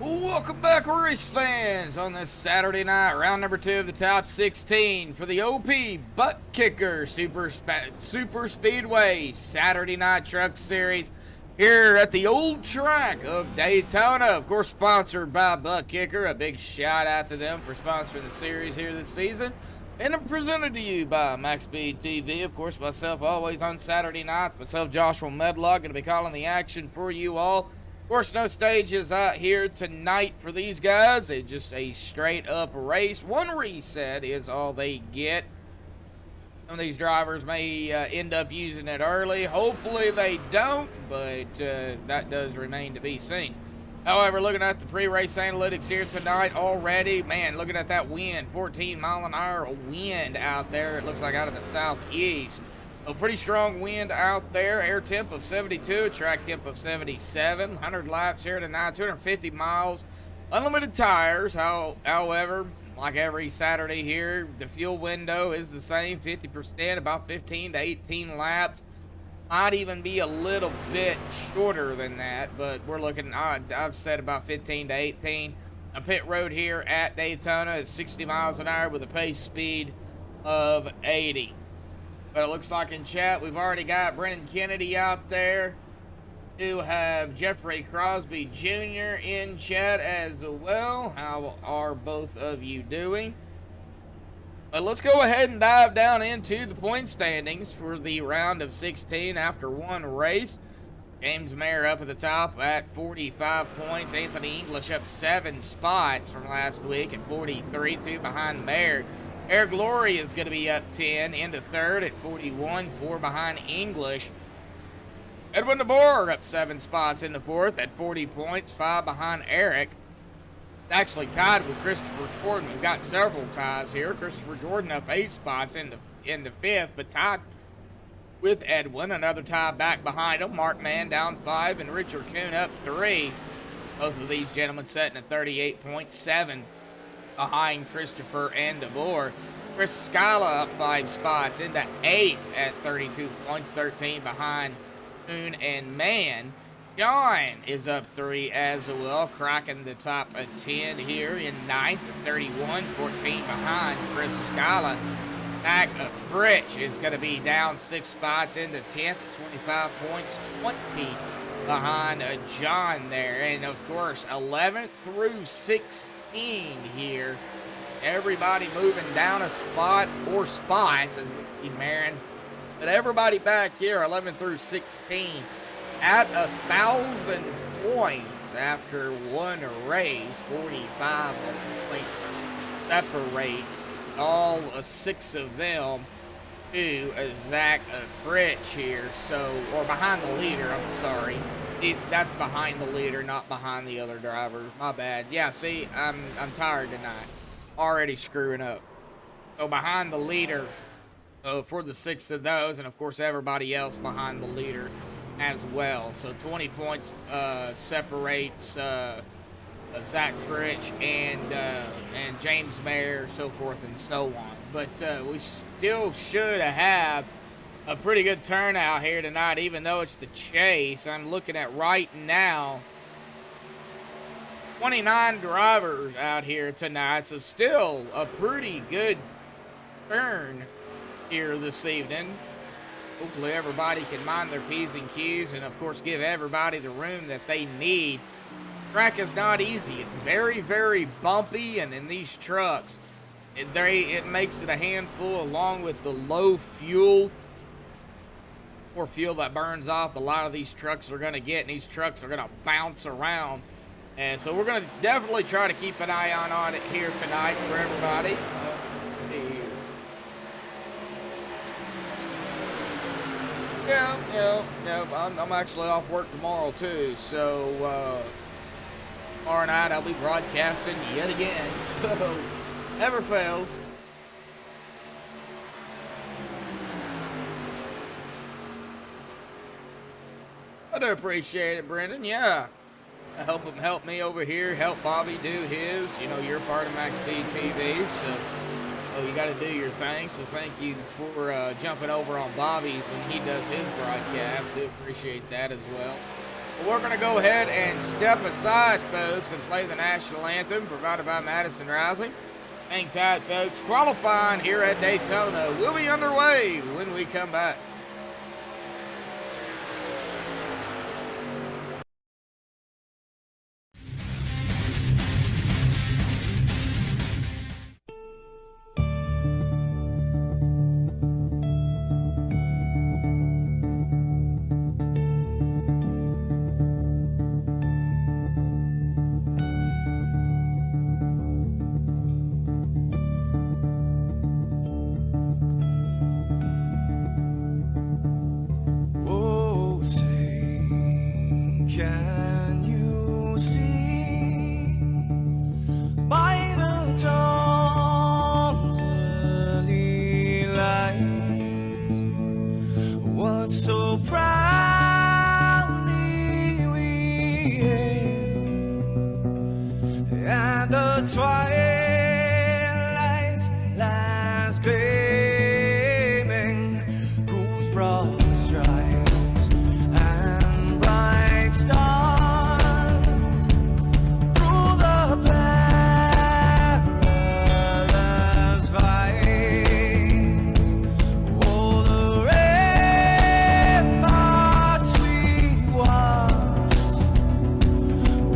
Welcome back, race fans, on this Saturday night, round number 2 of the top 16 for the OP Butt Kicker Super Speedway Saturday Night Truck Series here at the old track of Daytona. Of course, sponsored by Butt Kicker. A big shout out to them for sponsoring the series here this season. And I'm presented to you by MaxspeedTV. Of course, myself always on Saturday nights. Myself, Joshua Medlock, going to be calling the action for you all. Of course, no stages out here tonight for these guys. It's just a straight-up race. One reset is all they get. Some of these drivers may end up using it early. Hopefully they don't, but that does remain to be seen. However, looking at the pre-race analytics here tonight already, man, looking at that wind, 14-mile-an-hour wind out there. It looks like out of the southeast. A pretty strong wind out there. Air temp of 72, track temp of 77. 100 laps here tonight, 250 miles. Unlimited tires. However, like every Saturday here, the fuel window is the same, 50%, about 15 to 18 laps. Might even be a little bit shorter than that, but we're looking, I've said about 15 to 18. A pit road here at Daytona is 60 miles an hour with a pace speed of 80. But it looks like in chat, we've already got Brennan Kennedy out there. We do have Jeffrey Crosby Jr. in chat as well. How are both of you doing? But let's go ahead and dive down into the point standings for the round of 16 after one race. James Mayer up at the top at 45 points. Anthony English up 7 spots from last week at 43, 2 behind Mayer. Eric Laurie is going to be up 10 into third at 41, 4 behind English. Edwin DeBoer up 7 spots into fourth at 40 points, 5 behind Eric. Actually tied with Christopher Jordan. We've got several ties here. Christopher Jordan up 8 spots into fifth, but tied with Edwin. Another tie back behind him. Mark Mann down 5 and Richard Kuhn up 3. Both of these gentlemen setting at 38.7 behind Christopher and DeBoer. Chris Scala up 5 spots into 8th at 32 points, 13 behind Kuhn and Mann. John is up 3 as well, cracking the top of 10 here in 9th at 31, 14 behind Chris Scala. Zach Fritsch is going to be down 6 spots into 10th, 25 points, 20 behind John there. And of course, 11th through 16 here. Everybody moving down a spot or spots as we keep marrying. But everybody back here, 11 through 16, at 1,000 points after one race. 45 points separates all 6 of them to Zach Fritsch here. So, or behind the leader, I'm sorry. That's behind the leader, not behind the other driver. My bad. Yeah, see, I'm tired tonight. Already screwing up. So behind the leader for the 6 of those, and of course everybody else behind the leader as well. So 20 points separates Zach Fritsch and James Mayer, so forth and so on. But we still should have a pretty good turnout here tonight, even though it's the chase. I'm looking at right now 29 drivers out here tonight, so still a pretty good turn here this evening. Hopefully everybody can mind their P's and Q's and of course give everybody the room that they need. Track is not easy. It's very, very bumpy, and in these trucks it makes it a handful, along with the low fuel or fuel that burns off. A lot of these trucks are going to get, and these trucks are going to bounce around. And so we're going to definitely try to keep an eye on it here tonight for everybody. Yeah. I'm actually off work tomorrow too, so tomorrow night I'll be broadcasting yet again. So never fails. I do appreciate it, Brendan. Yeah. I help him help me over here, help Bobby do his. You know, you're part of MaxspeedTV, so you got to do your thing. So thank you for jumping over on Bobby's when he does his broadcast. Do appreciate that as well. We're going to go ahead and step aside, folks, and play the national anthem provided by Madison Rising. Hang tight, folks. Qualifying here at Daytona will be underway when we come back. Can you see by the dawn's early light what so proudly we hailed at the twilight's last gleaming, whose broad stripes and bright stars through the perilous fights, oh, the ramparts we watched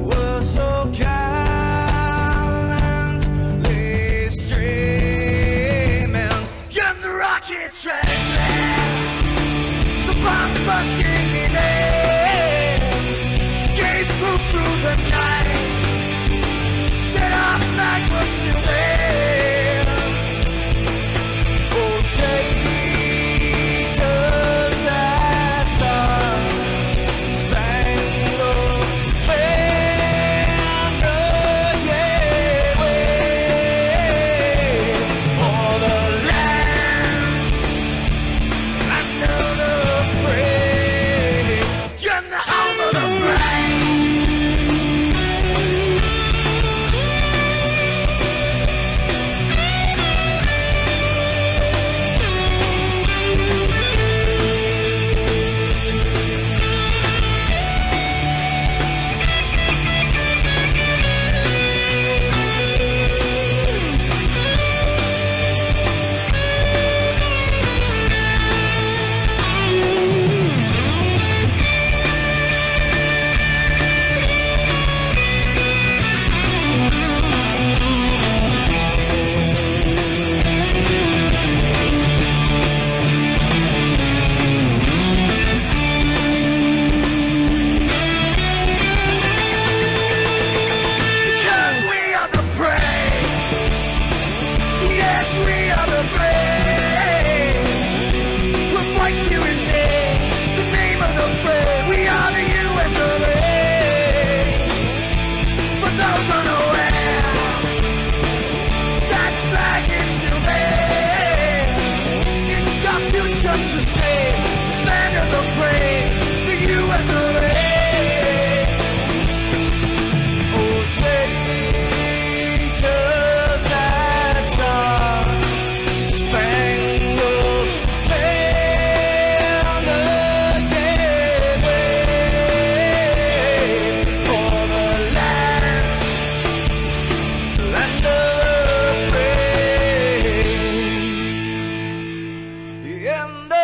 were so gallantly streaming, and the rocket treadless, the bombs bursting in air, gave proof through the night that our flag was still there. Oh, traitors that star-spangled banner, yeah, wave for the land under the frame, and the home of the brave. Because we are the brave. Yes, we are the brave. We'll fight to invade the name of the brave. We are the US of A. For those unaware, that flag is still there. It's our future to save this land of the brave, the US of A. Oh, traitors that star-spangled banner, yeah, wave for the land of the free, and the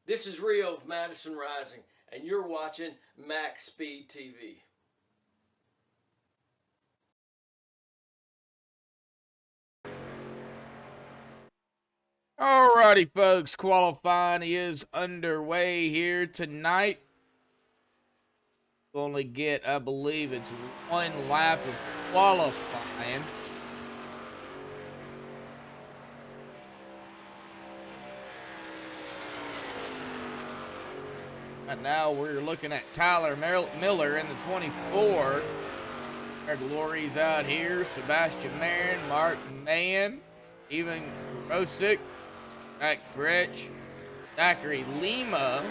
This is Rio of Madison Rising, and you're watching MaxspeedTV. Alrighty, folks, qualifying is underway here tonight. We'll only get, I believe it's one lap of qualifying. And now we're looking at Tyler Miller in the 24. Our Glory's out here. Sebastian Marin, Mark Mann, Steven Krosick, Zach Fritsch, Zachary Lima,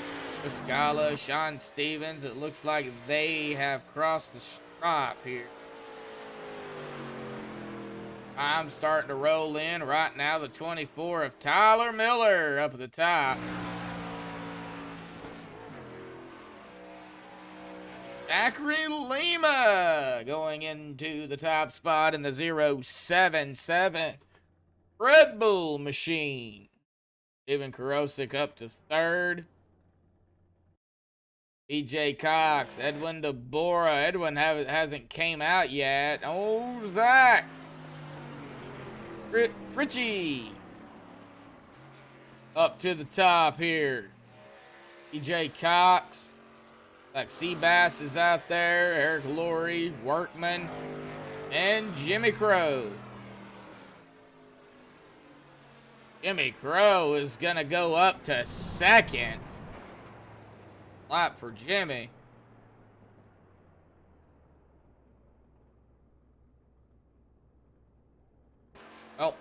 Pascala, Sean Stevens. It looks like they have crossed the stripe here. I'm starting to roll in right now. The 24 of Tyler Miller up at the top. Zachary Lima going into the top spot in the 077 Red Bull machine. Steven Krosick up to third. BJ Cox, Edwin DeBora. Edwin hasn't came out yet. Oh, Zach. Fritchie. Up to the top here. BJ Cox. Like Seabass is out there, Eric Laurie, Workman, and Jimmy Crow. Jimmy Crow is going to go up to second. Lap for Jimmy. Well,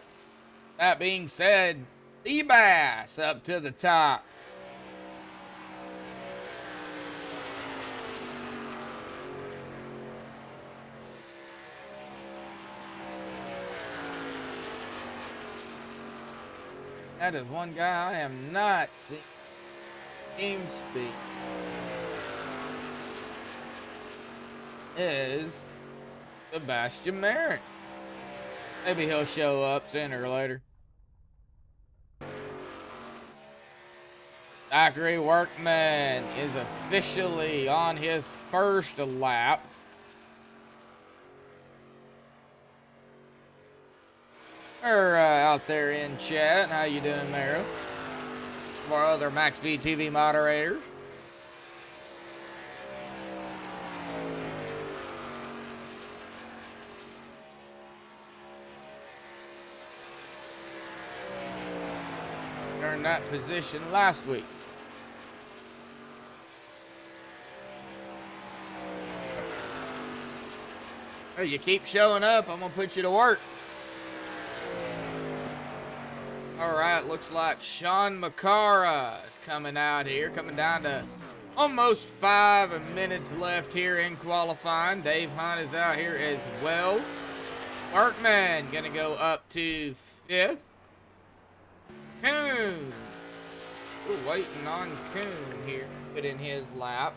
that being said, Seabass up to the top. That is one guy I am not seeing team speak. Is Sebastian Marin. Maybe he'll show up sooner or later. Zachary Workman is officially on his first lap. We're out there in chat. How you doing, Mara? Some of our other MaxspeedTV moderators. Earned that position last week. Oh, you keep showing up, I'm gonna put you to work. All right, looks like Sean Macara is coming out here, coming down to almost 5 minutes left here in qualifying. Dave Hunt is out here as well. Workman gonna go up to 5th. Coon. We're waiting on Coon here to put in his lap.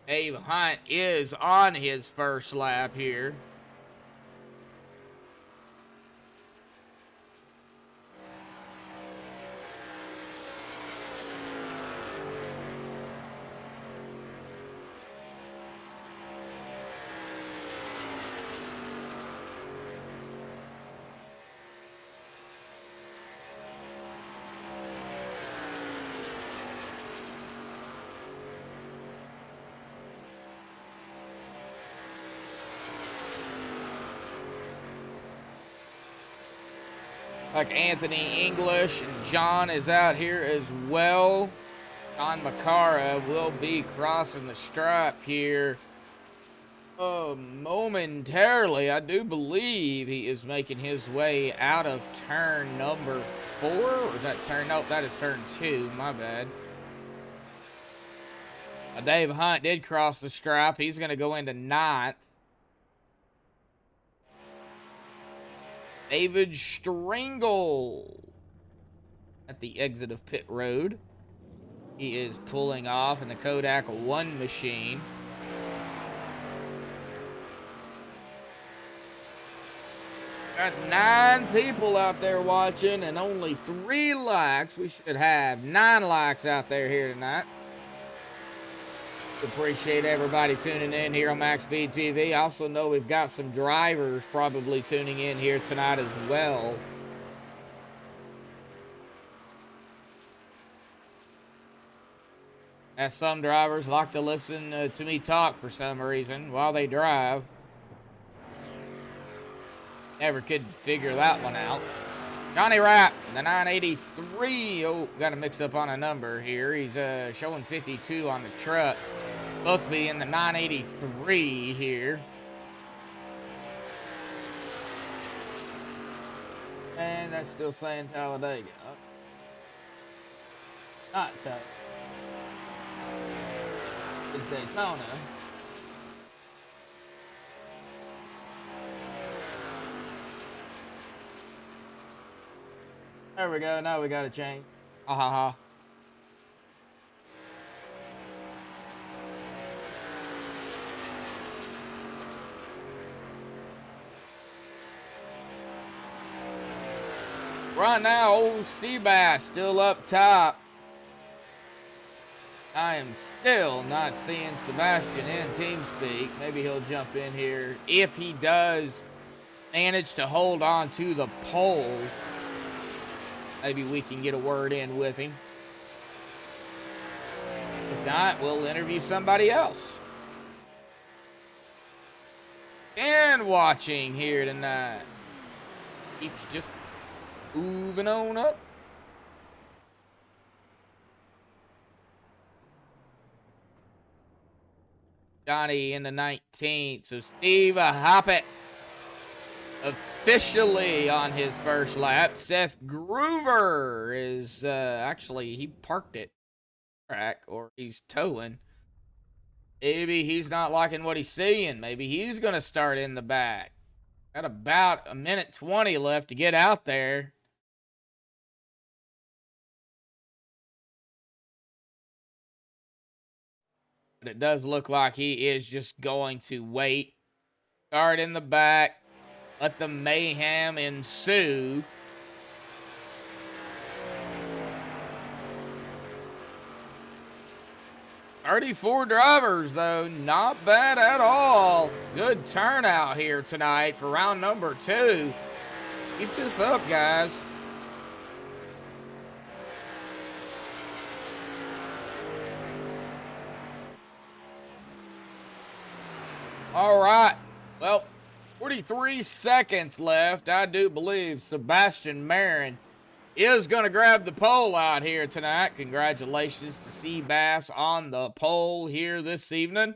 Dave Hunt is on his first lap here. Like Anthony English and John is out here as well. John Macara will be crossing the stripe here momentarily. I do believe he is making his way out of turn number 4. Or is that turn? Nope, that is turn 2. My bad. Dave Hunt did cross the stripe. He's going to go into 9th. David Stringle at the exit of pit road. He is pulling off in the Kodak 1 machine. Got 9 people out there watching and only 3 likes. We should have 9 likes out there here tonight. Appreciate everybody tuning in here on MaxspeedTV. I also know we've got some drivers probably tuning in here tonight as well. As some drivers like to listen to me talk for some reason while they drive. Never could figure that one out. Johnny Rapp, the 983. Oh, got to mix up on a number here. He's showing 52 on the truck. Supposed to be in the 983 here. And that's still saying Talladega. Oh. Not Talladega. It's Daytona. There we go. Now we got to change. Ha ha ha. Right now, old Seabass still up top. I am still not seeing Sebastian in TeamSpeak. Maybe he'll jump in here if he does manage to hold on to the pole. Maybe we can get a word in with him. If not, we'll interview somebody else. And watching here tonight. Keeps just moving on up. Johnny in the 19th. So Steve Hoppett officially on his first lap. Seth Groover is actually, he parked it track, or he's towing. Maybe he's not liking what he's seeing. Maybe he's going to start in the back. Got about 1:20 left to get out there. But it does look like he is just going to wait. Start in the back. Let the mayhem ensue. "34 drivers, though. Not bad at all. Good turnout here tonight for round number 2. Keep this up, guys. All right. Well, 43 seconds left. I do believe Sebastian Marin is going to grab the pole out here tonight. Congratulations to Seabass on the pole here this evening.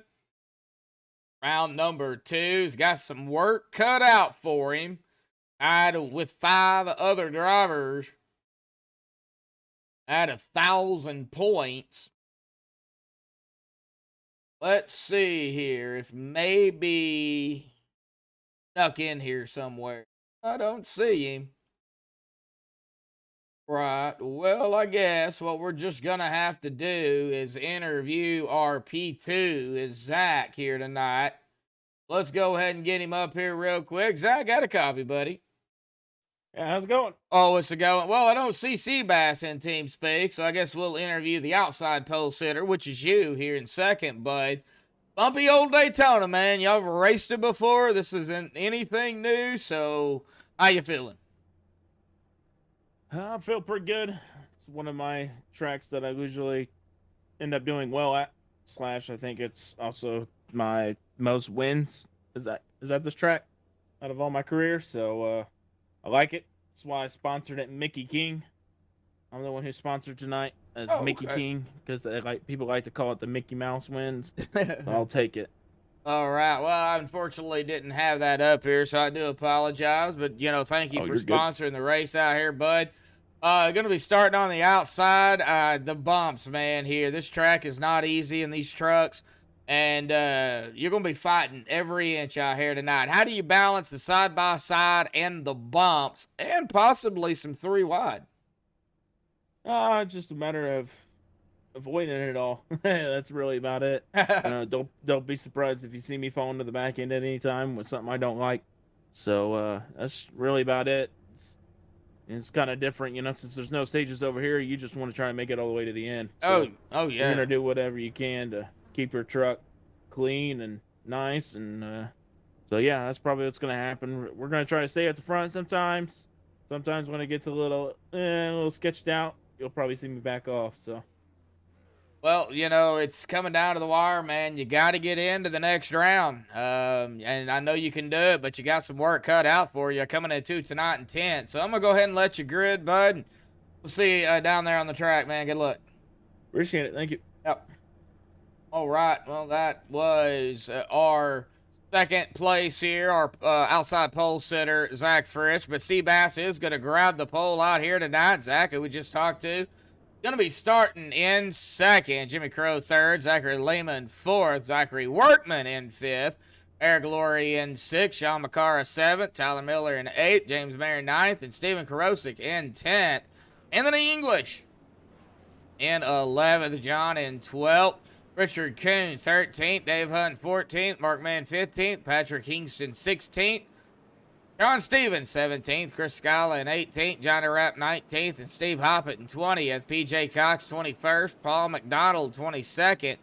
Round number 2. He's got some work cut out for him. With 5 other drivers at 1,000 points. Let's see here if maybe snuck in here somewhere. I don't see him. Right. Well, I guess what we're just going to have to do is interview our P2, is Zach, here tonight. Let's go ahead and get him up here real quick. Zach, got a copy, buddy. Yeah, how's it going? Oh, it's a going. Well, I don't see Seabass in TeamSpeak, so I guess we'll interview the outside pole sitter, which is you here in second, bud. Bumpy old Daytona, man. Y'all have raced it before. This isn't anything new, so how you feeling? I feel pretty good. It's one of my tracks that I usually end up doing well at. / I think it's also my most wins. Is that this track out of all my career? So I like it. That's why I sponsored it. Mickey King. I'm the one who sponsored tonight as Mickey King, because people like to call it the Mickey Mouse wins. So I'll take it. All right. Well, I unfortunately didn't have that up here, so I do apologize. But, you know, thank you for sponsoring the race out here, bud. Going to be starting on the outside. The bumps, man, here. This track is not easy in these trucks. And you're going to be fighting every inch out here tonight. How do you balance the side-by-side and the bumps and possibly some 3 wide? Just a matter of avoiding it all. That's really about it. Don't be surprised if you see me fall into the back end at any time with something I don't like. So that's really about it. It's kind of different, you know, since there's no stages over here. You just want to try and make it all the way to the end. So oh yeah. You're gonna do whatever you can to keep your truck clean and nice, and so yeah, that's probably what's gonna happen. We're gonna try to stay at the front sometimes. Sometimes when it gets a little sketched out, you'll probably see me back off. So Well, you know, it's coming down to the wire, man. You got to get into the next round. And I know you can do it, but you got some work cut out for you coming into tonight in 10th. So I'm going to go ahead and let you grid, bud. We'll see you down there on the track, man. Good luck. Appreciate it. Thank you. Yep. All right. Well, that was our second place here, our outside pole sitter, Zach Fritsch. But Seabass is going to grab the pole out here tonight. Zach, who we just talked to, going to be starting in second. Jimmy Crow third. Zachary Lehman fourth. Zachary Workman in fifth. Eric Laurie in sixth. Sean McCara seventh. Tyler Miller in eighth. James Mayer ninth. And Stephen Karosik in 10th. Anthony English in 11th. John in 12th. Richard Kuhn 13th. Dave Hunt 14th. Mark Mann 15th. Patrick Kingston 16th. John Stevens, 17th. Chris Scala in 18th. Johnny Rapp, 19th. And Steve Hoppett in 20th. P.J. Cox, 21st. Paul McDonald, 22nd.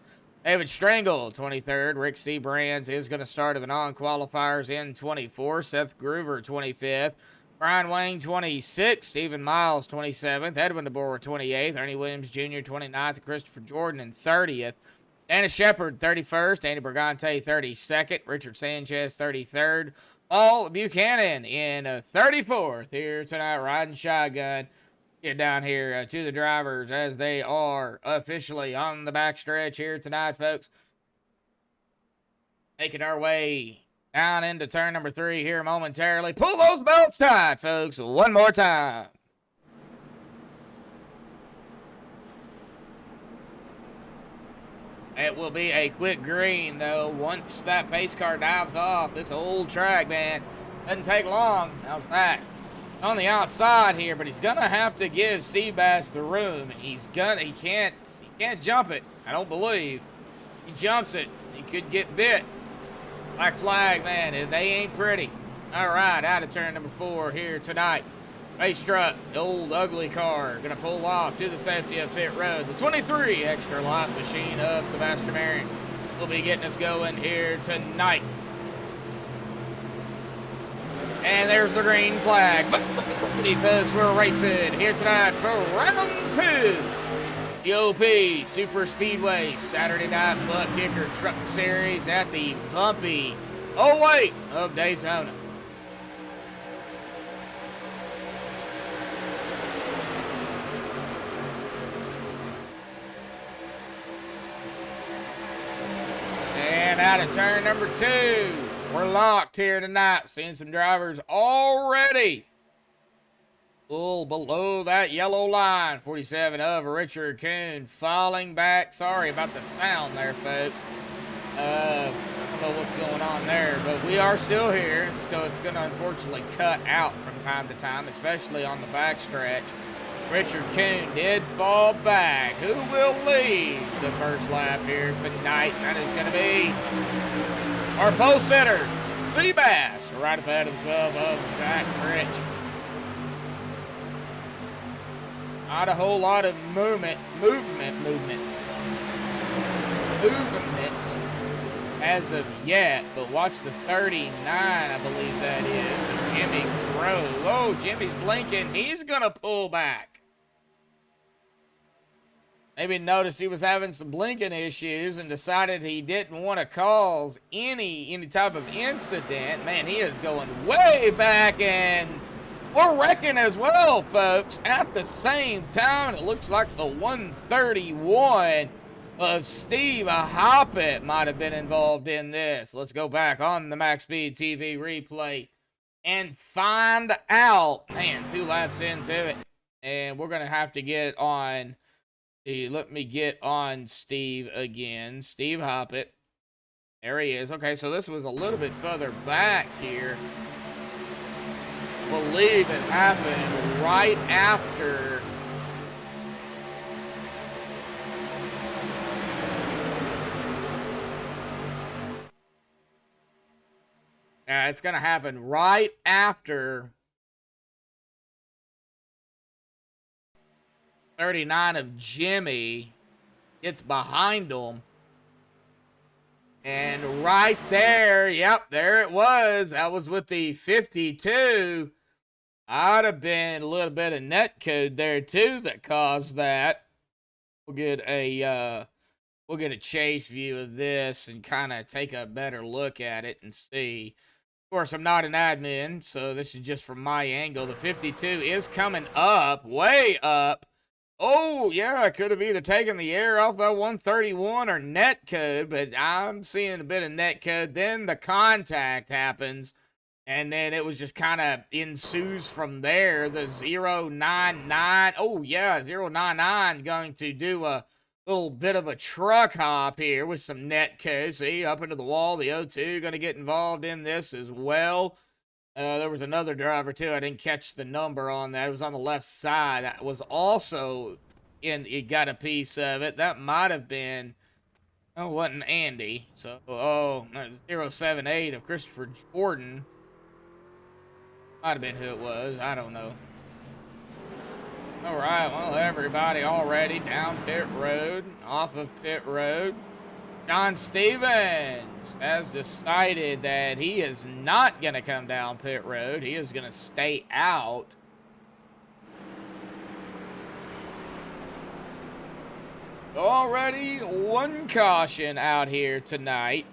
David Strangle, 23rd. Rick C. Brands is going to start of the non-qualifiers in 24th. Seth Groover, 25th. Brian Wayne, 26th. Stephen Miles, 27th. Edwin DeBoer, 28th. Ernie Williams Jr., 29th. Christopher Jordan in 30th. Dana Shepard, 31st. Andy Brigante, 32nd. Richard Sanchez, 33rd. Paul Buchanan in 34th here tonight, riding shotgun. Get down here to the drivers as they are officially on the backstretch here tonight, folks. Making our way down into turn number 3 here momentarily. Pull those belts tight, folks, one more time. It will be a quick green, though, once that pace car dives off. This old track, man, doesn't take long. How's that? On the outside here, but he's gonna have to give Seabass the room. He can't jump it, I don't believe. He jumps it, he could get bit. Black flag, man, they ain't pretty. All right, out of turn number 4 here tonight. Race truck, the old ugly car, gonna pull off to the safety of pit road. The 23 extra life machine of Sebastian Marion will be getting us going here tonight. And there's the green flag. Because we're racing here tonight for round 2. The OP Super Speedway Saturday Night Butt Kicker Truck Series at the bumpy 08 of Daytona. And out of turn number 2, we're locked here tonight. Seeing some drivers already full below that yellow line. 47 of Richard Kuhn falling back. Sorry about the sound there, folks. I don't know what's going on there, but we are still here. So it's going to unfortunately cut out from time to time, especially on the backstretch. Richard Kuhn did fall back. Who will lead the first lap here tonight? That is going to be our pole sitter, Seabass, right up out of the 12 of Zach Fritsch. Not a whole lot of movement as of yet, but watch the 39, I believe that is, Jimmy Crow. Oh, Jimmy's blinking. He's going to pull back. Maybe noticed he was having some blinking issues and decided he didn't want to cause any type of incident. Man, he is going way back, and we're wrecking as well, folks. At the same time, it looks like the 131 of Steve Hoppett might have been involved in this. Let's go back on the MaxspeedTV replay and find out. Man, 2 laps into it, and we're going to have to get on... Let me get on Steve again. Steve Hoppett. There he is. Okay, so this was a little bit further back here. I believe it happened right after. It's going to happen right after 39 of Jimmy gets behind him. And right there, yep, there it was. That was with the 52. I'd have been a little bit of net code there too that caused that. we'll get a chase view of this and kind of take a better look at it and see. Of course, I'm not an admin, so this is just from my angle. The 52 is coming up, way up. Oh, yeah, I could have either taken the air off that 131 or net code, but I'm seeing a bit of net code. Then the contact happens, and then it was just kind of ensues from there. The 099, oh, yeah, 099 going to do a little bit of a truck hop here with some net code. See, up into the wall. The 02 going to get involved in this as well. There was another driver, too. I didn't catch the number on that. It was on the left side. That was also it got a piece of it. That might have been, oh, it wasn't Andy. So, oh, 078 of Christopher Jordan. Might have been who it was. I don't know. All right, well, everybody already down pit road, off of pit road. John Stevens has decided that he is not going to come down pit road. He is going to stay out. Already one caution out here tonight.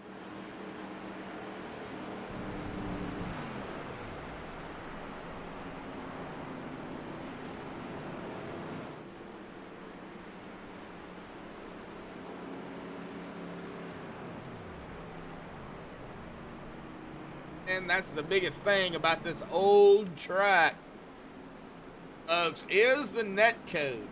And that's the biggest thing about this old track, folks, is the net code.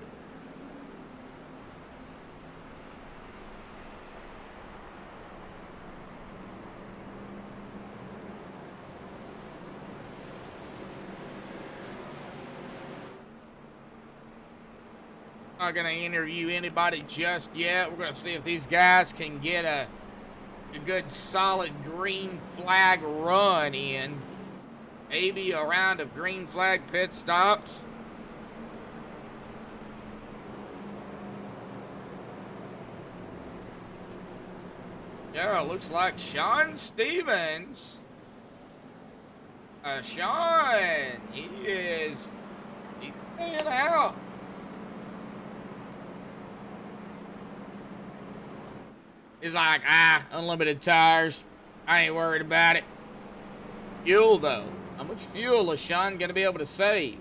Not going to interview anybody just yet. We're going to see if these guys can get a good solid green flag run in. Maybe a round of green flag pit stops. Yeah, it looks like Sean Stevens. Sean, he's staying out. He's like, unlimited tires. I ain't worried about it. Fuel, though. How much fuel is Sean going to be able to save?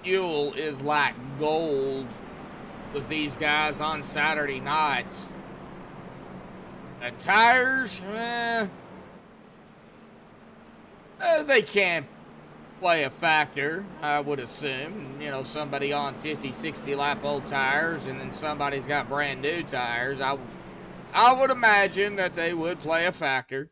Fuel is like gold with these guys on Saturday nights. The tires, they can play a factor, I would assume. You know, somebody on 50, 60 lap old tires, and then somebody's got brand new tires. I would imagine that they would play a factor.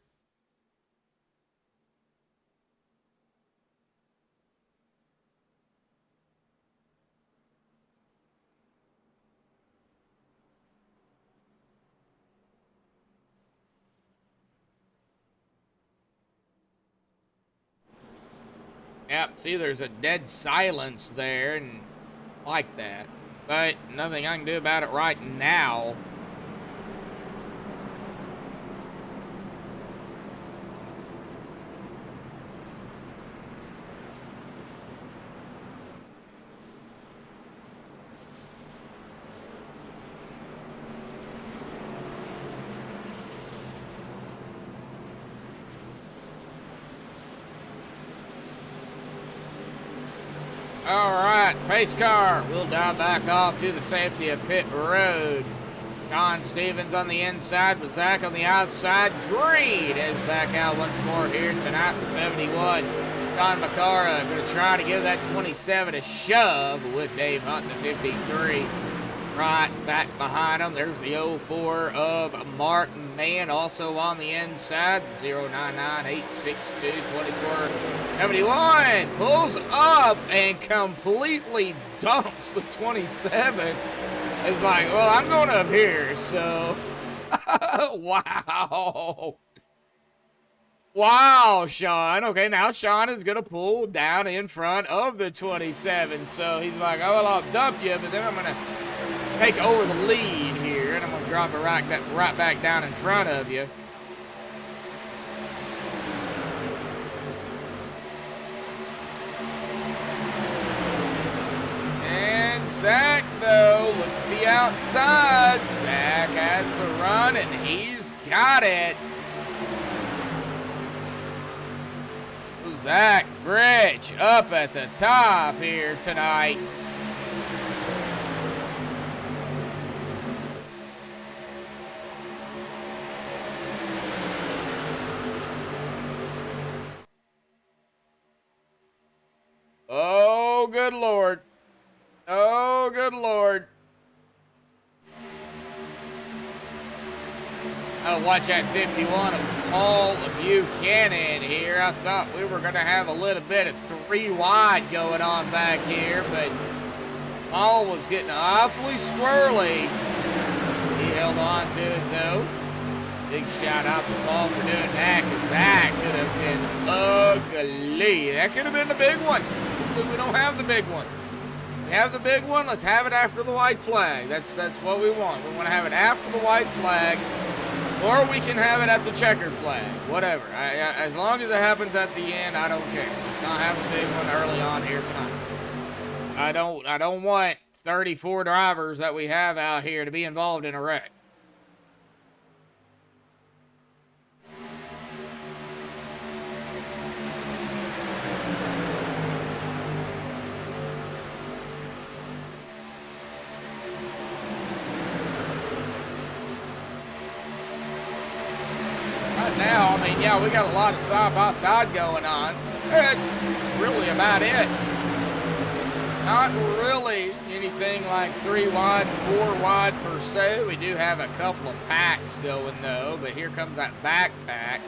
Yep, see, there's a dead silence there, and like that. But nothing I can do about it right now. All right, pace car. We'll dive back off to the safety of pit road. John Stevens on the inside with Zach on the outside. Green is back out once more here tonight for 71. John McCara going to try to give that 27 a shove with Dave Hunt in the 53. Right back behind him. There's the 04 of Martin Mann also on the inside. 099-862-2471. Pulls up and completely dumps the 27. It's like, well, I'm going up here, so. Wow. Wow, Sean. Okay, now Sean is going to pull down in front of the 27. So he's like, oh, well, I'll dump you, but then I'm going to take over the lead here, and I'm going to drop it right back down in front of you. outside. Zach has the run, and he's got it. Zach Fritch up at the top here tonight. Oh, good Lord. Oh, good Lord. Oh, watch that 51 of Paul Buchanan here. I thought we were going to have a little bit of 3 wide going on back here, but Paul was getting awfully squirrely. He held on to it, though. Big shout out to Paul for doing that, because that could have been ugly. That could have been the big one. But we don't have the big one. We have the big one. Let's have it after the white flag. That's what we want. We want to have it after the white flag. Or we can have it at the checkered flag, whatever. As long as it happens at the end, I don't care. Let's not have a big one early on here tonight. I don't want 34 drivers that we have out here to be involved in a wreck. Now, I mean, yeah, we got a lot of side-by-side going on. That's really about it. Not really anything like 3 wide, 4 wide per se. We do have a couple of packs going, though, but here comes that backpack,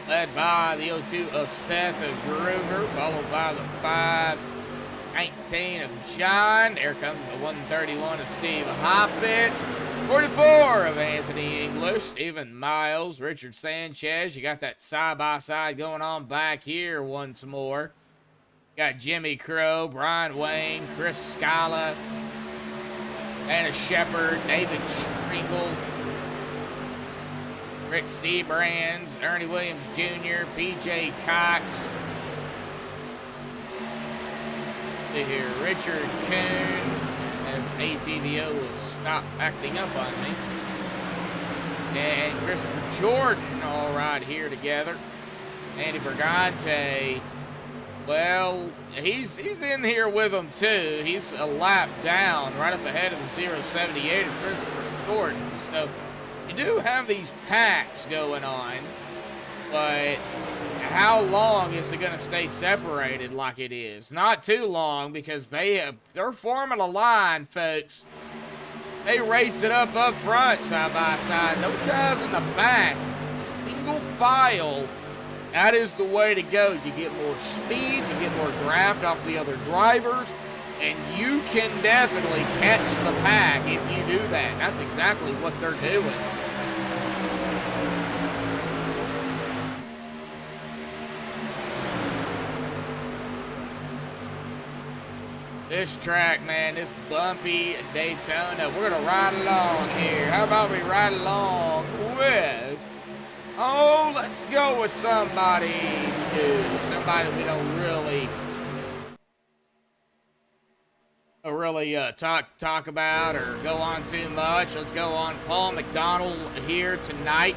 led by the 02 of Seth Groover, followed by the 519 of John. There comes the 131 of Steve Hoppett. 44 of Anthony English, Stephen Miles, Richard Sanchez. You got that side-by-side going on back here once more. Got Jimmy Crow, Brian Wayne, Chris Scala, Anna Shepard, David Stringle, Rick Seabrands, Ernie Williams Jr., PJ Cox. See here, Richard Kuhn, as ATVO will stop acting up on me. And Christopher Jordan, all right here together. Andy Bergante, well, he's in here with them too. He's a lap down, right at the head of the 078 of Christopher Jordan. So you do have these packs going on, but how long is it going to stay separated like it is? Not too long, because they're forming a line, folks. They race it up front, side by side. Those guys in the back, single file. That is the way to go. You get more speed, you get more draft off the other drivers, and you can definitely catch the pack if you do that. That's exactly what they're doing. This track, man, this bumpy Daytona, we're going to ride along here. How about we ride along with, oh, let's go with somebody new. Somebody we don't really talk about or go on too much. Let's go on Paul McDonald here tonight.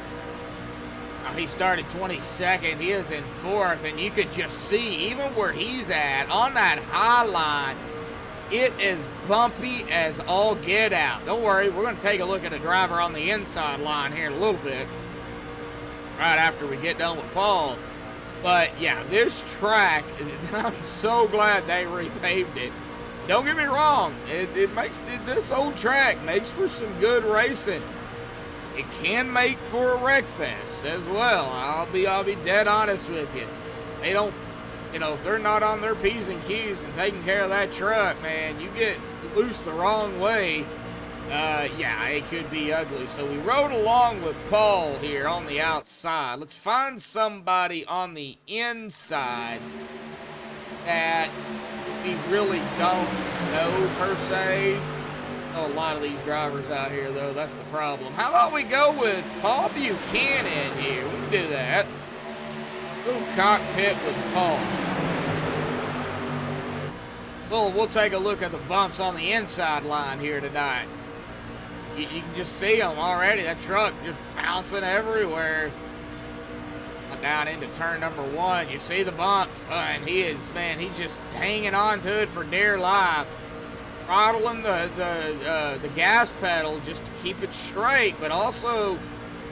He started 22nd. He is in 4th, and you could just see, even where he's at, on that high line, it is bumpy as all get out. Don't worry, we're going to take a look at the driver on the inside line here in a little bit, right after we get done with Paul. But, yeah, this track, I'm so glad they repaved it. Don't get me wrong, this old track makes for some good racing. It can make for a wreck fest as well. I'll be dead honest with you. They don't, if they're not on their P's and Q's and taking care of that truck, man, you get loose the wrong way, yeah, it could be ugly. So we rode along with Paul here on the outside. Let's find somebody on the inside that we really don't know per se. A lot of these drivers out here, though, that's the problem. How about we go with Paul Buchanan here? We can do that. Little cockpit with Paul. We'll take a look at the bumps on the inside line here tonight. you can just see him already. That truck just bouncing everywhere. Down into turn number 1, you see the bumps, and he's just hanging on to it for dear life, throttling the gas pedal just to keep it straight, but also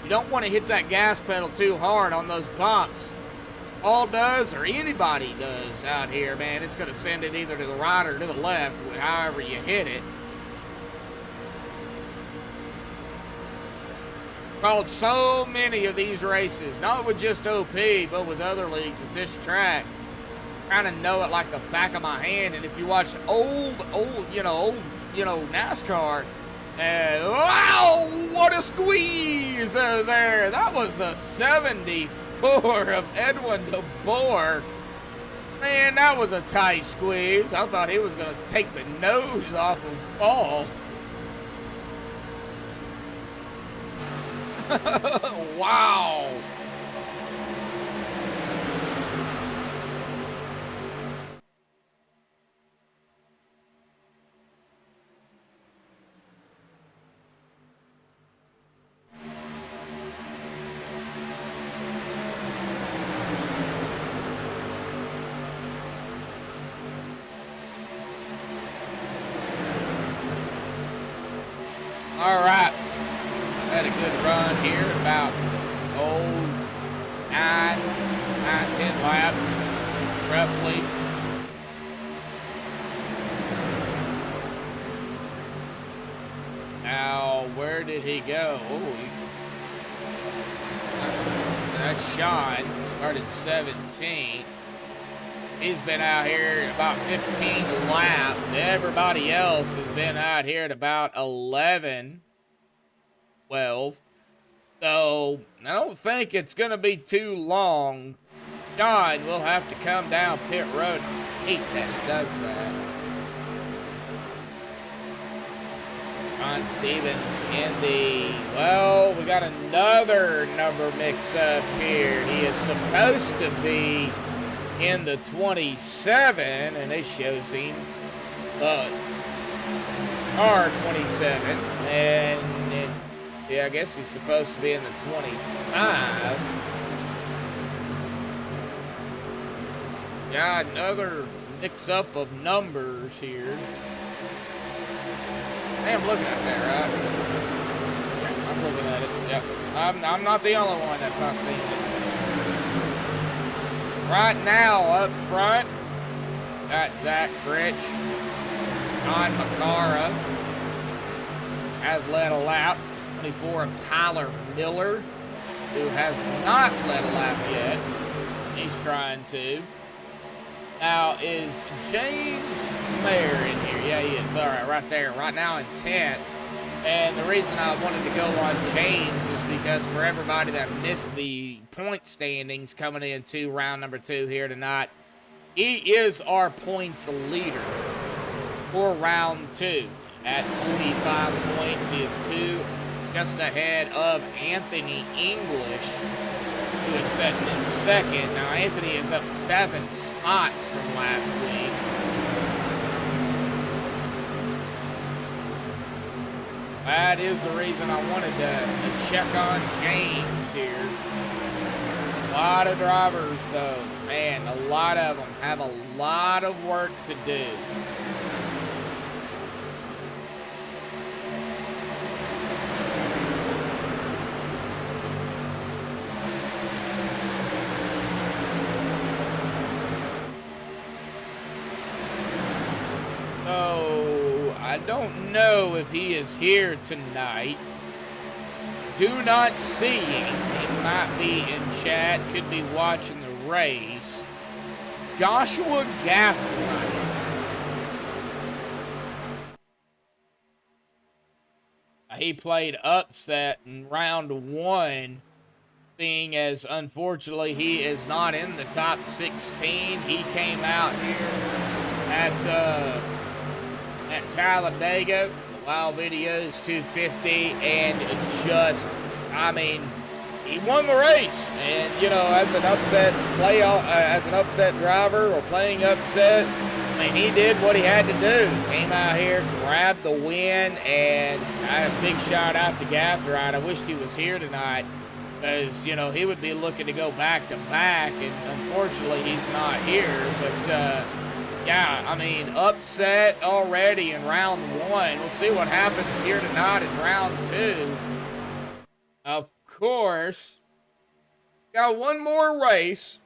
you don't want to hit that gas pedal too hard on those bumps. All does, or anybody does out here, man, it's going to send it either to the right or to the left, however you hit it. Called so many of these races, not with just OP, but with other leagues at this track. Kind of know it like the back of my hand. And if you watch old NASCAR, wow, what a squeeze there! That was the 74 of Edwin DeBoer. Man, that was a tight squeeze. I thought he was going to take the nose off of Paul. Wow. All right. Had a good run here, about 10 laps, roughly. Now, where did he go? Oh, that's Sean, started 17th. He's been out here about 15 laps. Everybody else has been out here at about 11. 12. So I don't think it's going to be too long. John will have to come down pit road. I hate that he does that. Ron Stevens in the, well, we got another number mix-up here. He is supposed to be in the 27, and this shows him R27, and yeah, I guess he's supposed to be in the 25. Yeah, another mix-up of numbers here. Hey, I'm looking at that, right? Yeah, I'm looking at it. Yep. I'm not the only one that's not seeing it. Right now, up front, got Zach Fritch. John McCara has led a lap. 24 of Tyler Miller, who has not led a lap yet. He's trying to. Now, is James Mayer in here? Yeah, he is. All right, right there. Right now in 10th. And the reason I wanted to go on James is because for everybody that missed the point standings coming into round number 2 here tonight, he is our points leader for round 2 at 45 points. He is 2 just ahead of Anthony English, who is sitting in second. Now, Anthony is up 7 spots from last week. That is the reason I wanted to check on James here. A lot of drivers, though. Man, a lot of them have a lot of work to do. So, I don't know if he is here tonight. Do not see him. He might be in chat, could be watching the race. Joshua Gaffney. He played upset in round 1, seeing as unfortunately he is not in the top 16. He came out here at Talladega, Wild Videos 250, and just, I mean, he won the race. And, you know, as an upset driver or playing upset, I mean, he did what he had to do. Came out here, grabbed the win, and I had a big shout out to Gatherite. I wished he was here tonight because, you know, he would be looking to go back to back, and unfortunately he's not here. But, yeah, I mean, upset already in round one. We'll see what happens here tonight in round two. Of course, got one more race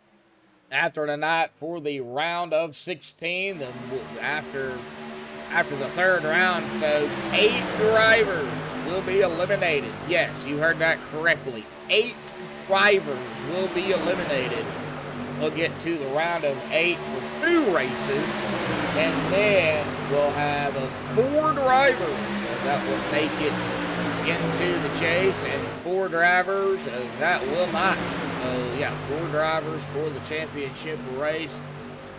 after tonight for the round of 16. After the third round, folks, 8 drivers will be eliminated. Yes, you heard that correctly. 8 drivers will be eliminated. We'll get to the round of 8 for 2 races, and then we'll have 4 drivers that will make it into the chase, and 4 drivers that will not. Yeah, 4 drivers for the championship race,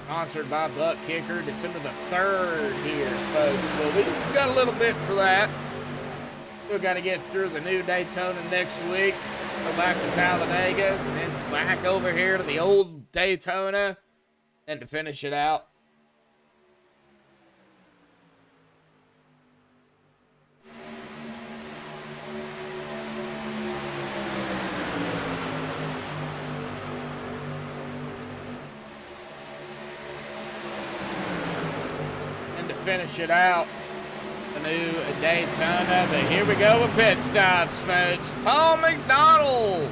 sponsored by Butt Kicker, December the 3rd here, folks. So we got a little bit for that. Still got to get through the new Daytona next week, go back to Talladega, and then back over here to the old Daytona, and to finish it out. Finish it out, the new Daytona. But here we go with pit stops, folks. Paul McDonald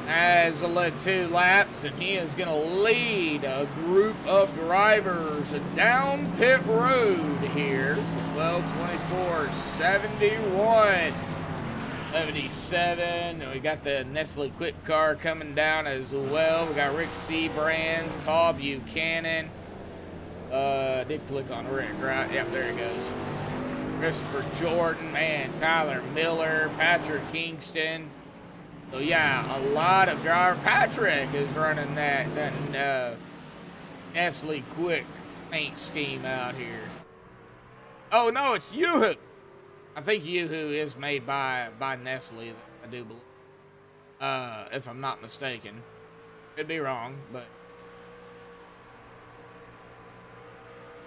has led 2 laps, and he is going to lead a group of drivers down pit road here. 12:24, 71, 77. And we got the Nestle Quick Car coming down as well. We got Rick Seabrands, Paul Buchanan. Did click on Rick, right? Yep, there it goes. Christopher Jordan, man, Tyler Miller, Patrick Kingston. So yeah, a lot of drivers. Patrick is running that Nestle Quick paint scheme out here. Oh no, it's Yoo-Hoo. I think Yoo-Hoo is made by Nestle, I do believe. If I'm not mistaken. Could be wrong, but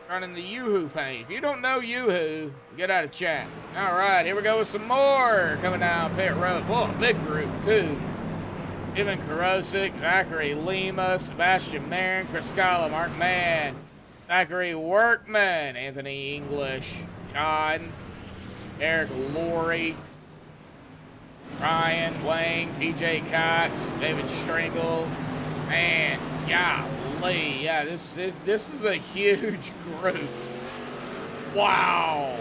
running the Yoo-Hoo paint. If you don't know Yoo-Hoo, get out of chat. All right, here we go with some more coming down pit road. Whoa, big group too. Ivan Karosik, Zachary Lima, Sebastian Marin, Chris Scala, Mark Mann, Zachary Workman, Anthony English, John, Eric Laurie, Ryan Wang, PJ Cox, David Stringle, man, golly, yeah, this is a huge group. Wow.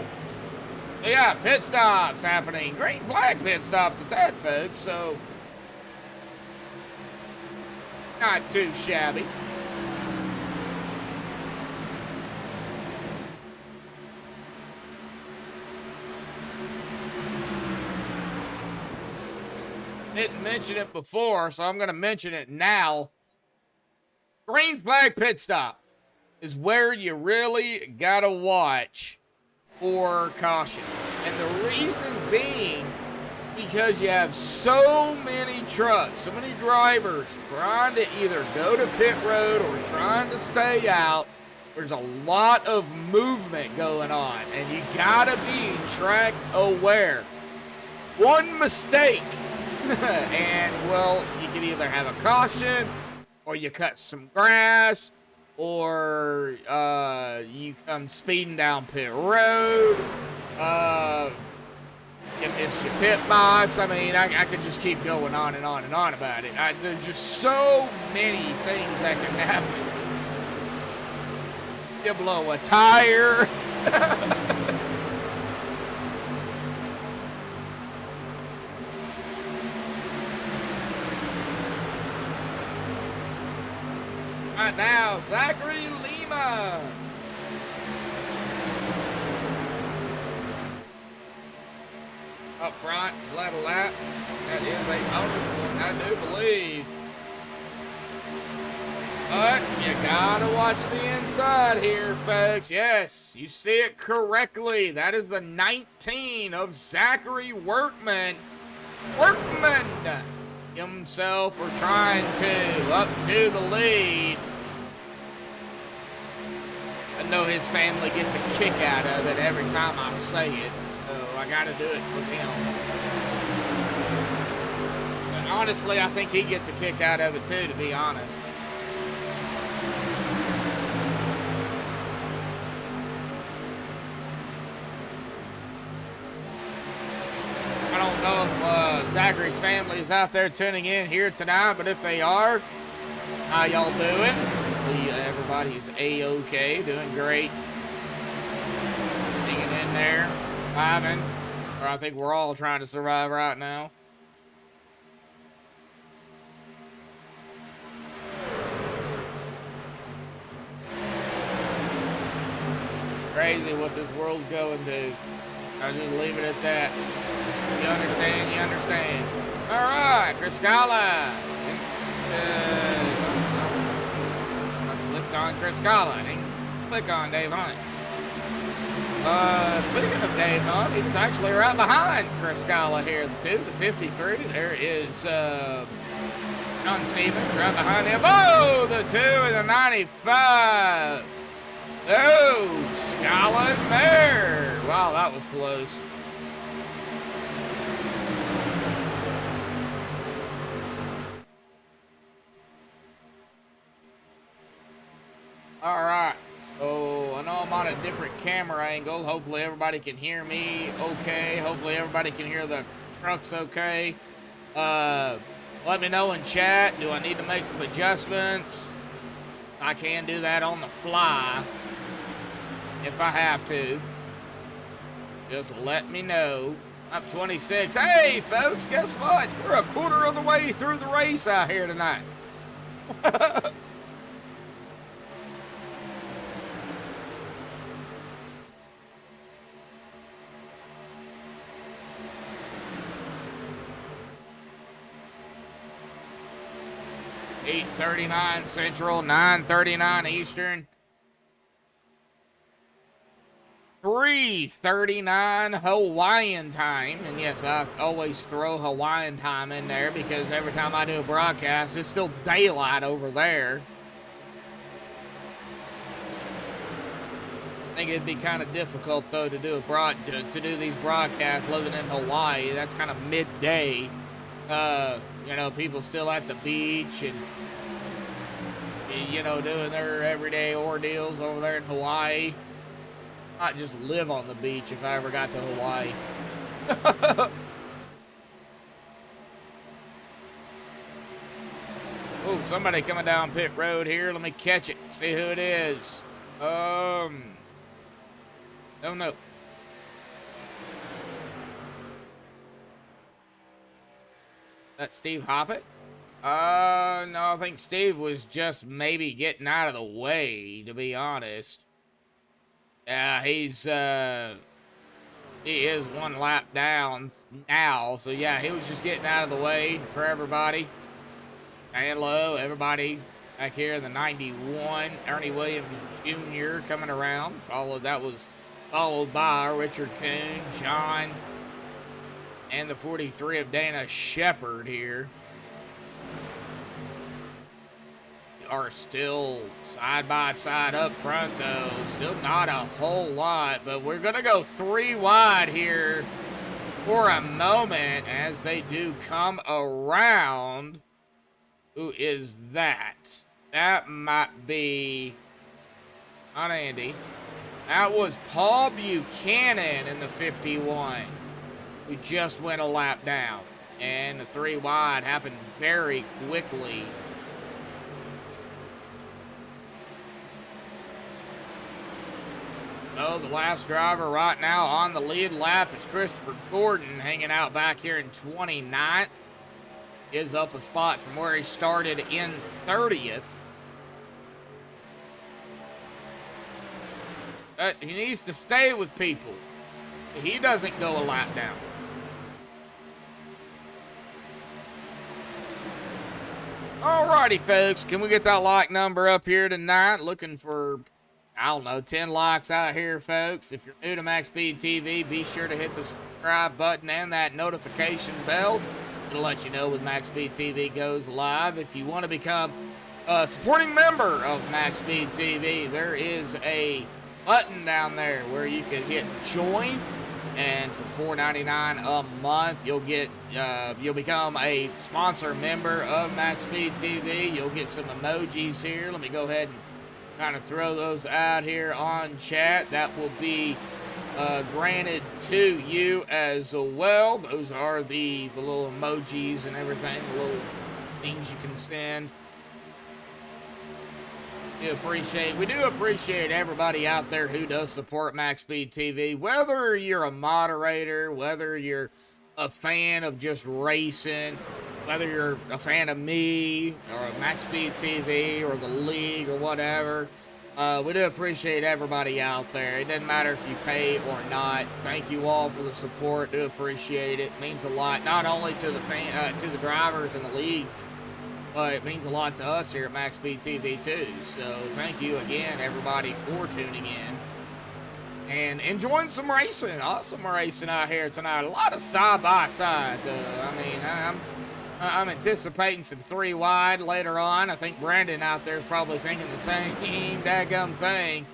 So yeah, pit stops happening. Green flag pit stops at that, folks, so not too shabby. Didn't mention it before, so I'm going to mention it now. Green flag pit stops is where you really got to watch for caution. And the reason being, because you have so many trucks, so many drivers trying to either go to pit road or trying to stay out. There's a lot of movement going on, and you got to be track aware. One mistake, and, well, you can either have a caution, or you cut some grass, or you come speeding down pit road, you miss your pit box. I mean, I could just keep going on and on and on about it. There's just so many things that can happen. You blow a tire. Right now, Zachary Lima. Up front, led a lap. That is a bonus one, I do believe. But you gotta watch the inside here, folks. Yes, you see it correctly. That is the 19 of Zachary Workman. Workman himself for trying to up to the lead. know his family gets a kick out of it every time I say it, so I gotta do it for him. But honestly, I think he gets a kick out of it too, to be honest. I don't know if Zachary's family is out there tuning in here tonight, but if they are, how y'all doing? Hopefully everybody's A-OK, doing great. Hanging in there, surviving. Or I think we're all trying to survive right now. Crazy what this world's going to. I'll just leave it at that. You understand? You understand. All right, Chris Scala. I clicked on Chris Scala. I didn't click on Dave Hunt. Speaking of Dave Hunt, he's actually right behind Chris Scala here. The 53. There is John Stevens right behind him. Oh, the 2 and the 95. Oh, Scala in there. Wow, that was close. All right. So I know I'm on a different camera angle. Hopefully everybody can hear me okay. Hopefully everybody can hear the trucks okay. Let me know in chat. Do I need to make some adjustments? I can do that on the fly if I have to. Just let me know. I'm 26. Hey, folks, guess what? We're a quarter of the way through the race out here tonight. 8:39 Central, 9:39 Eastern, 3:39 Hawaiian time. And yes, I always throw Hawaiian time in there because every time I do a broadcast, it's still daylight over there. I think it'd be kind of difficult though to do to do these broadcasts living in Hawaii. That's kind of midday. You know, people still at the beach and, you know, doing their everyday ordeals over there in Hawaii. I'd just live on the beach if I ever got to Hawaii. Oh, somebody coming down pit road here. Let me catch it. See who it is. Don't know. That's Steve Hoppett? No, I think Steve was just maybe getting out of the way, to be honest. Yeah, he is one lap down now, so yeah, he was just getting out of the way for everybody. And hello, everybody back here in the 91, Ernie Williams Jr. coming around. That was followed by Richard Coon, John, and the 43 of Dana Shepard here. We are still side by side up front, though. Still not a whole lot, but we're going to go 3 wide here for a moment as they do come around. Who is that? That might be not Andy. That was Paul Buchanan in the 51. We just went a lap down, and the 3 wide happened very quickly. So the last driver right now on the lead lap is Christopher Gordon, hanging out back here in 29th. Is up a spot from where he started in 30th. But he needs to stay with people. He doesn't go a lap down. Alrighty, folks. Can we get that like number up here tonight? Looking for, I don't know, 10 likes out here, folks. If you're new to MaxspeedTV, be sure to hit the subscribe button and that notification bell. It'll let you know when MaxspeedTV goes live. If you want to become a supporting member of MaxspeedTV, there is a button down there where you can hit join, and for $4.99 a month, you'll become a sponsor member of MaxspeedTV. You'll get some emojis here. Let me go ahead and kind of throw those out here on chat. That will be granted to you as well. Those are the little emojis and everything, the little things you can send. We do appreciate everybody out there who does support MaxspeedTV, whether you're a moderator, whether you're a fan of just racing, whether you're a fan of me or MaxspeedTV or the league or whatever. We do appreciate everybody out there. It doesn't matter if you pay or not. Thank you all for the support. Do appreciate it. It means a lot, not only to the drivers and the leagues, but it means a lot to us here at MaxspeedTV too. So thank you again, everybody, for tuning in and enjoying some racing. Awesome racing out here tonight. A lot of side-by-side. I mean, I'm anticipating some 3 wide later on. I think Brandon out there is probably thinking the same daggum thing.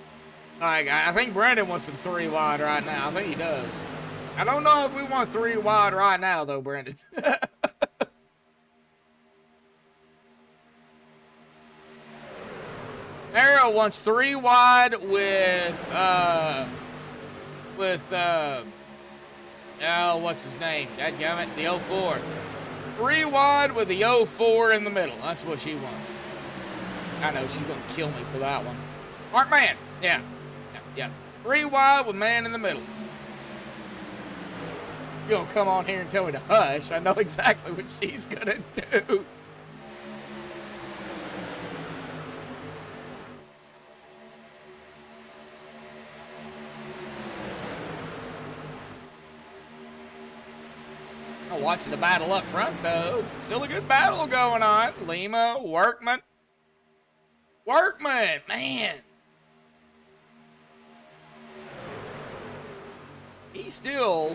Like, I think Brandon wants some 3 wide right now. I think he does. I don't know if we want 3 wide right now, though, Brandon. Arrow wants 3 wide with what's his name? Dadgummit, the 04. 3 wide with the 04 in the middle. That's what she wants. I know she's gonna kill me for that one. Mark Man, yeah. 3 wide with man in the middle. You're gonna come on here and tell me to hush. I know exactly what she's gonna do. Watching the battle up front, though. Still a good battle going on. Lima, Workman. Workman, man. He still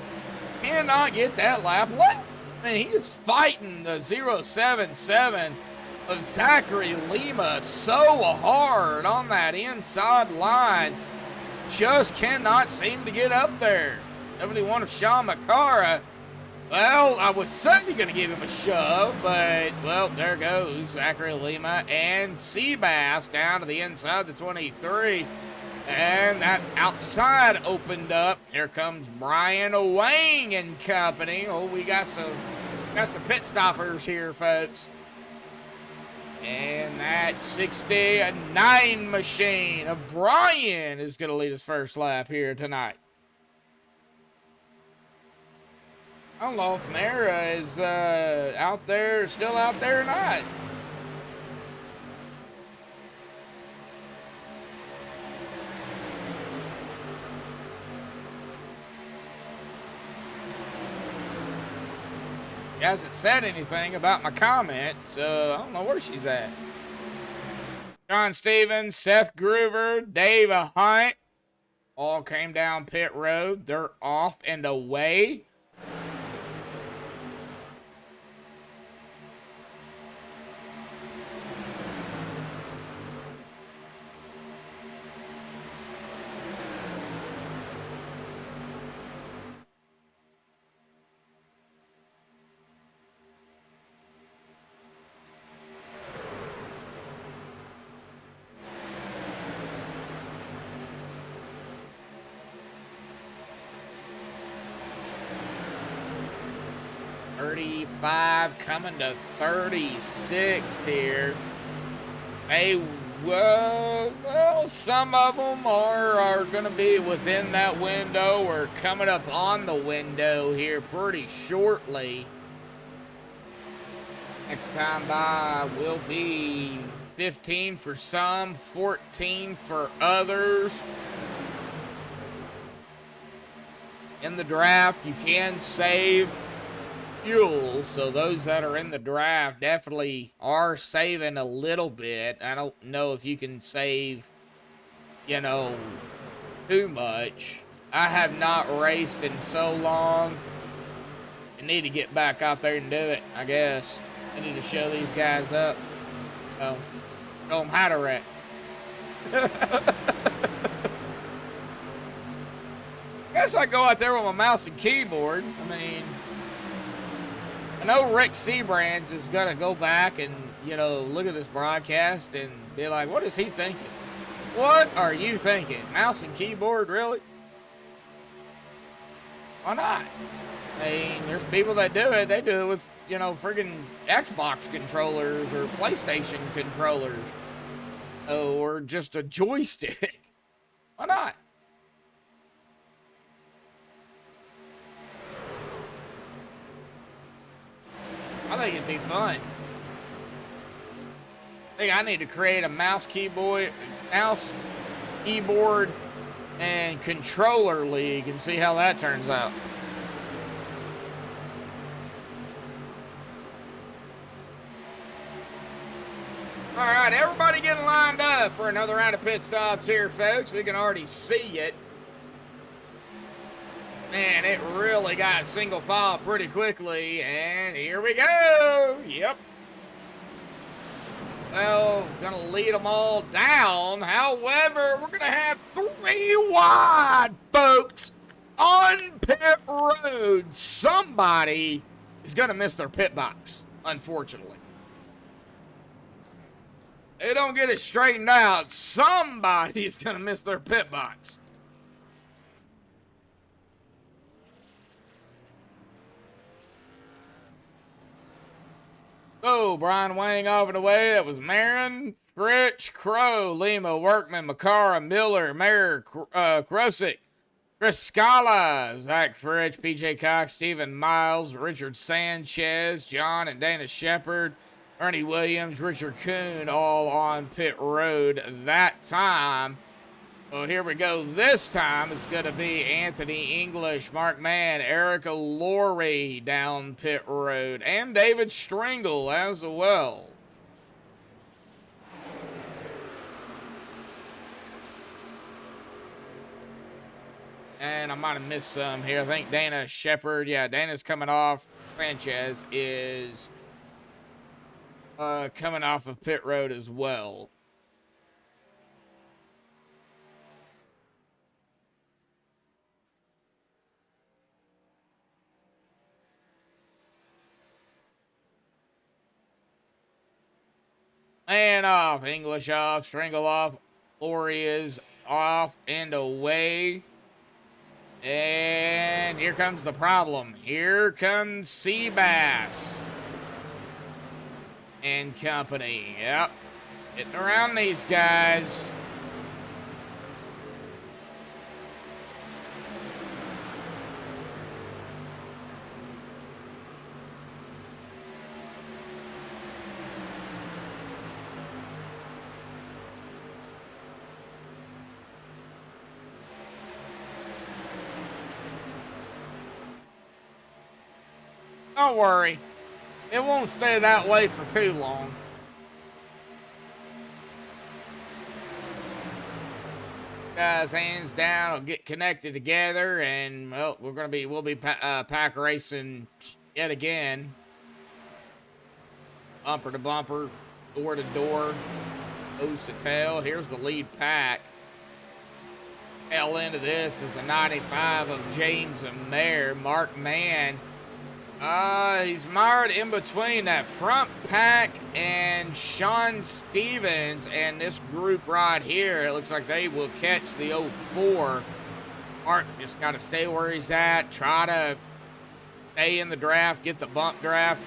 cannot get that lap left. I mean, he is fighting the 077 of Zachary Lima so hard on that inside line. Just cannot seem to get up there. 71 of Sean McCara. Well, I was certainly going to give him a shove, but, well, there goes Zachary Lima and Seabass down to the inside the 23. And that outside opened up. Here comes Brian Wang and company. Oh, we got some pit stoppers here, folks. And that 69 machine of Brian is going to lead his first lap here tonight. I don't know if Mara is still out there or not. She hasn't said anything about my comment, so I don't know where she's at. John Stevens, Seth Groover, Dave Hunt all came down pit road. They're off and away. Coming to 36 here. Well, some of them are going to be within that window or coming up on the window here pretty shortly. Next time by will be 15 for some, 14 for others. In the draft, you can save fuel, so those that are in the draft definitely are saving a little bit. I don't know if you can save, too much. I have not raced in so long. I need to get back out there and do it, I guess. I need to show these guys up. Show them how to wreck. Guess I go out there with my mouse and keyboard. I mean, I know Rick Seabrands is going to go back and, you know, look at this broadcast and be like, what is he thinking? What are you thinking? Mouse and keyboard, really? Why not? I mean, there's people that do it. They do it with, you know, friggin' Xbox controllers or PlayStation controllers. Or just a joystick. Why not? I think it'd be fun. I think I need to create a mouse, keyboard, and controller league and see how that turns out. All right, everybody getting lined up for another round of pit stops here, folks. We can already see it. Man, it really got single file pretty quickly, and here we go. Yep. Well, gonna lead them all down. However, we're gonna have 3 wide, folks, on pit road. Somebody is gonna miss their pit box, unfortunately. They don't get it straightened out. Somebody is gonna miss their pit box. So, Brian Wang off and away. That was Marin, Fritch, Crow, Lima, Workman, Makara, Miller, Mayer, Krosick, Chris Scala, Zach Fritch, PJ Cox, Stephen Miles, Richard Sanchez, John and Dana Shepard, Ernie Williams, Richard Kuhn, all on pit road that time. Well, here we go. This time it's going to be Anthony English, Mark Mann, Erica Laurie down pit road, and David Stringle as well. And I might have missed some here. I think Dana Shepard, yeah, Dana's coming off. Sanchez is coming off of pit road as well. And off, English off, Stringle off, Laurie is off and away. And here comes the problem. Here comes Seabass and company. Yep, getting around these guys. Don't worry, it won't stay that way for too long. Guys, hands down, will get connected together, and well, we'll be pack racing yet again, bumper to bumper, door to door, nose to tail. Here's the lead pack. Tail end of this is the 95 of James Mayer, Mark Mann. He's mired in between that front pack and Sean Stevens and this group right here. It looks like they will catch the 04. Mark just got to stay where he's at, try to stay in the draft, get the bump draft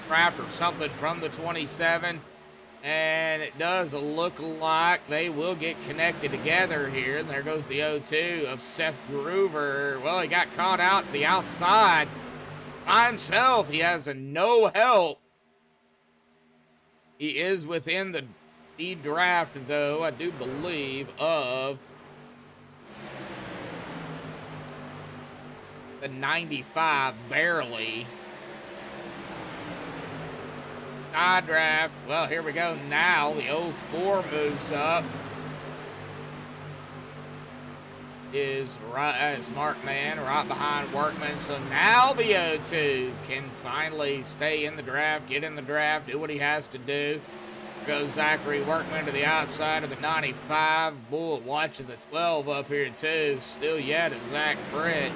or something from the 27. And it does look like they will get connected together here. And there goes the 02 of Seth Groover. Well, he got caught out the outside by himself. He has no help. He is within the draft, though, I do believe, of the 95, barely. Side draft. Well, here we go now. The 04 moves up. Is Mark Mann right behind Workman. So now the 02 can finally stay in the draft, get in the draft, do what he has to do. Goes Zachary Workman to the outside of the 95. Bullet watching the 12 up here too. Still yet at Zach French.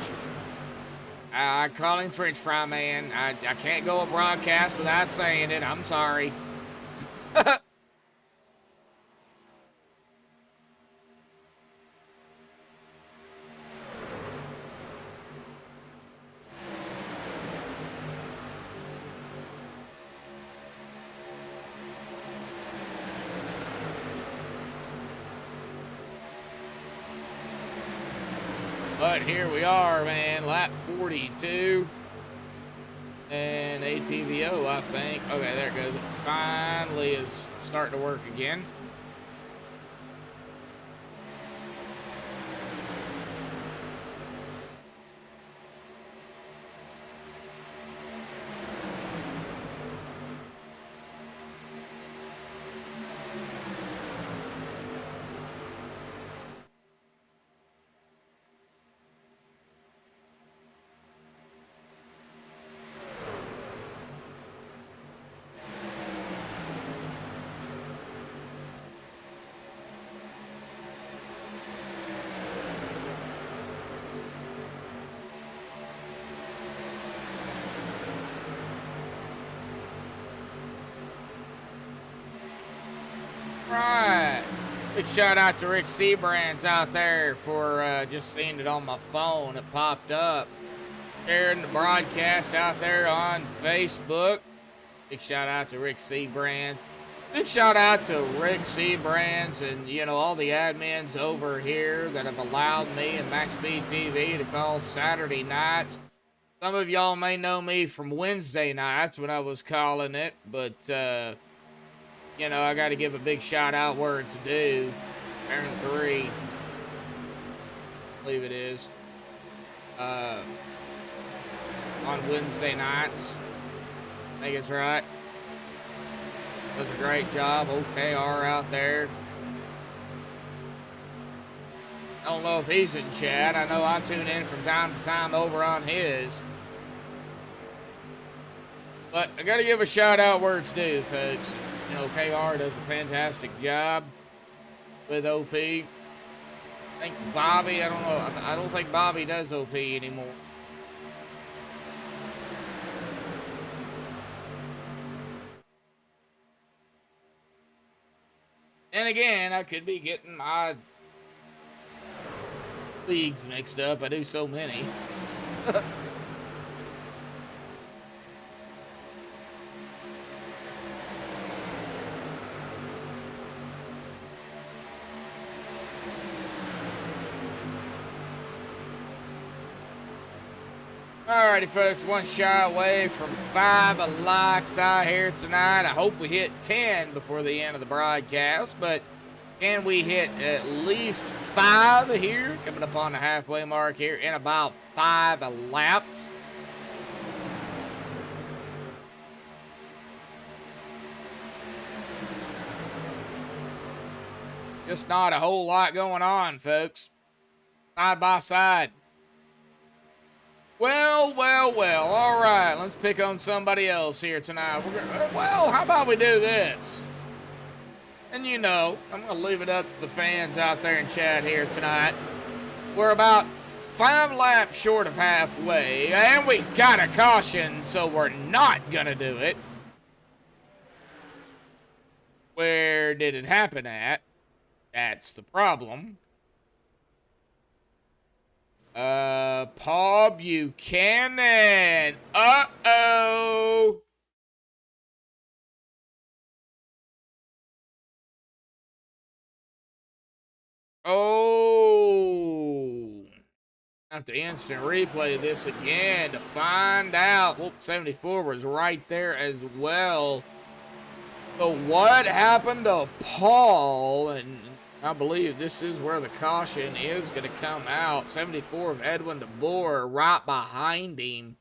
I call him French Fry Man. I can't go a broadcast without saying it. I'm sorry. But here we are, man. Lap 42. And ATVO, I think. Okay, there it goes. It finally is starting to work again. Right. Big shout out to Rick Seabrands out there for just seeing it on my phone. It popped up. Sharing the broadcast out there on Facebook. Big shout out to Rick Seabrands. Big shout out to Rick Seabrands and, you know, all the admins over here that have allowed me and MaxspeedTV to call Saturday nights. Some of y'all may know me from Wednesday nights when I was calling it, but, you know, I got to give a big shout out where it's due. Turn 3. I believe it is. On Wednesday nights. I think it's right. Does a great job. OKR out there. I don't know if he's in chat. I know I tune in from time to time over on his. But I got to give a shout out where it's due, folks. You know, KR does a fantastic job with OP. I think Bobby, I don't know. I don't think Bobby does OP anymore. And again, I could be getting my leagues mixed up. I do so many. Alrighty, folks, one shot away from 5 likes out here tonight. I hope we hit 10 before the end of the broadcast, but can we hit at least 5 here? Coming up on the halfway mark here in about 5 laps. Just not a whole lot going on, folks. Side by side. Well, all right, let's pick on somebody else here tonight. Well, how about we do this? And you know, I'm going to leave it up to the fans out there in chat here tonight. We're about 5 laps short of halfway, and we got a caution, so we're not going to do it. Where did it happen at? That's the problem. Paul Buchanan. Uh-oh. Oh. I have to instant replay this again to find out. Whoop, 74 was right there as well. So what happened to Paul? And I believe this is where the caution is going to come out. 74 of Edwin DeBoer right behind him.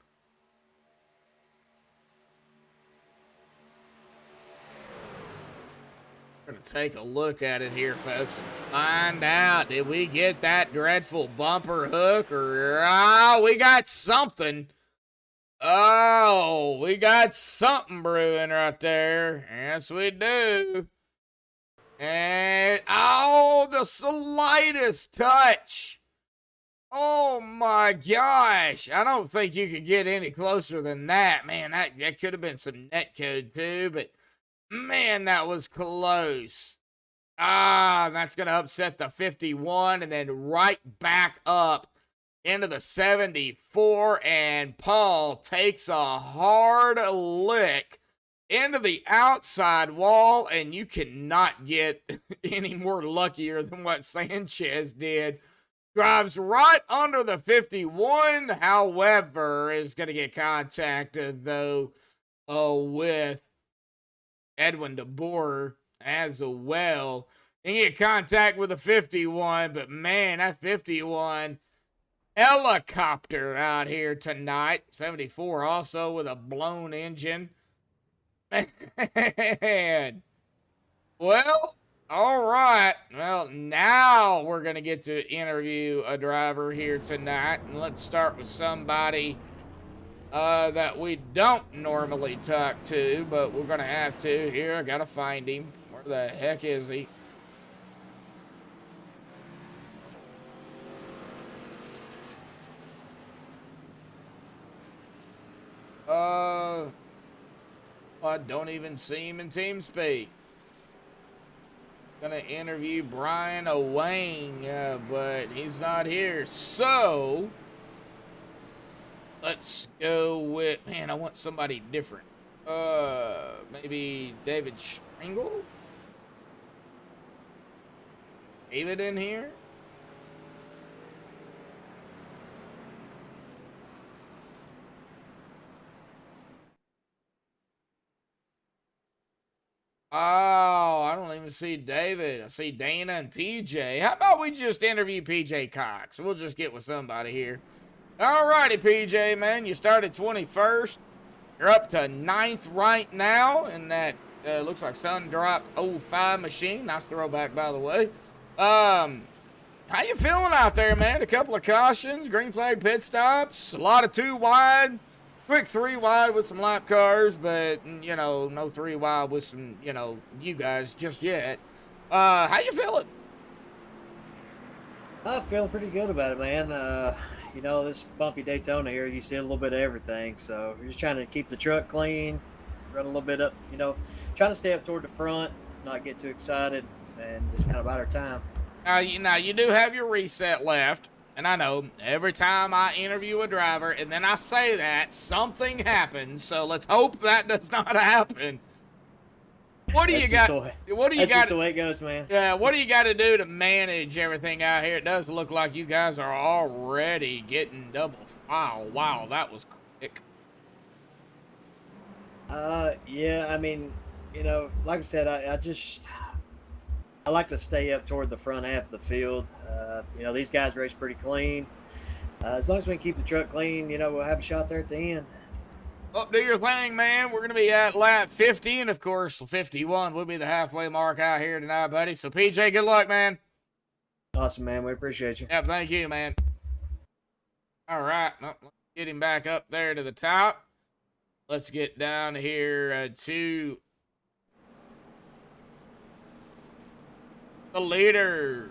We're going to take a look at it here, folks, and find out. Did we get that dreadful bumper hook? Or we got something. Oh, we got something brewing right there. Yes, we do. And, oh, the slightest touch. Oh, my gosh. I don't think you could get any closer than that. Man, that could have been some net code, too. But, man, that was close. Ah, that's going to upset the 51 and then right back up into the 74. And Paul takes a hard lick into the outside wall. And you cannot get any more luckier than what Sanchez did. Drives right under the 51. However, is going to get contacted, though, with Edwin DeBoer as well. And get contact with the 51, but man, that 51 helicopter out here tonight. 74 also with a blown engine. Man. Well, all right. Well, now we're going to get to interview a driver here tonight. And let's start with somebody that we don't normally talk to, but we're going to have to here. I got to find him. Where the heck is he? I don't even see him in TeamSpeak. Gonna interview Brian Owang, but he's not here. So let's go with, man, I want somebody different. Maybe David Stringle? David in here? Oh, I don't even see David. I see Dana and PJ. How about we just interview PJ Cox? We'll just get with somebody here. Alrighty, PJ, man. You started 21st. You're up to 9th right now in that, looks like Sun Drop 05 machine. Nice throwback, by the way. How you feeling out there, man? A couple of cautions, green flag pit stops, a lot of 2 wide. Quick 3 wide with some lap cars, but, you know, no 3 wide with some, you know, you guys just yet. How you feeling? I'm feeling pretty good about it, man. You know, this bumpy Daytona here, you see a little bit of everything. So we're just trying to keep the truck clean, run a little bit up, you know, trying to stay up toward the front, not get too excited, and just kind of bide our time. Now, you do have your reset left. And I know every time I interview a driver and then I say that, something happens. So let's hope that does not happen. What do you got? What do you got? That's just the way it goes, man. Yeah, what do you got to do to manage everything out here? It does look like you guys are already getting double foul. Wow, that was quick. Yeah, I mean, you know, like I said, I like to stay up toward the front half of the field. You know, these guys race pretty clean. As long as we can keep the truck clean, you know, we'll have a shot there at the end. Well, do your thing, man. We're going to be at lap 50, and, of course, 51 will be the halfway mark out here tonight, buddy. So, PJ, good luck, man. Awesome, man. We appreciate you. Yep, thank you, man. All right. Well, let's get him back up there to the top. Let's get down here to the leaders.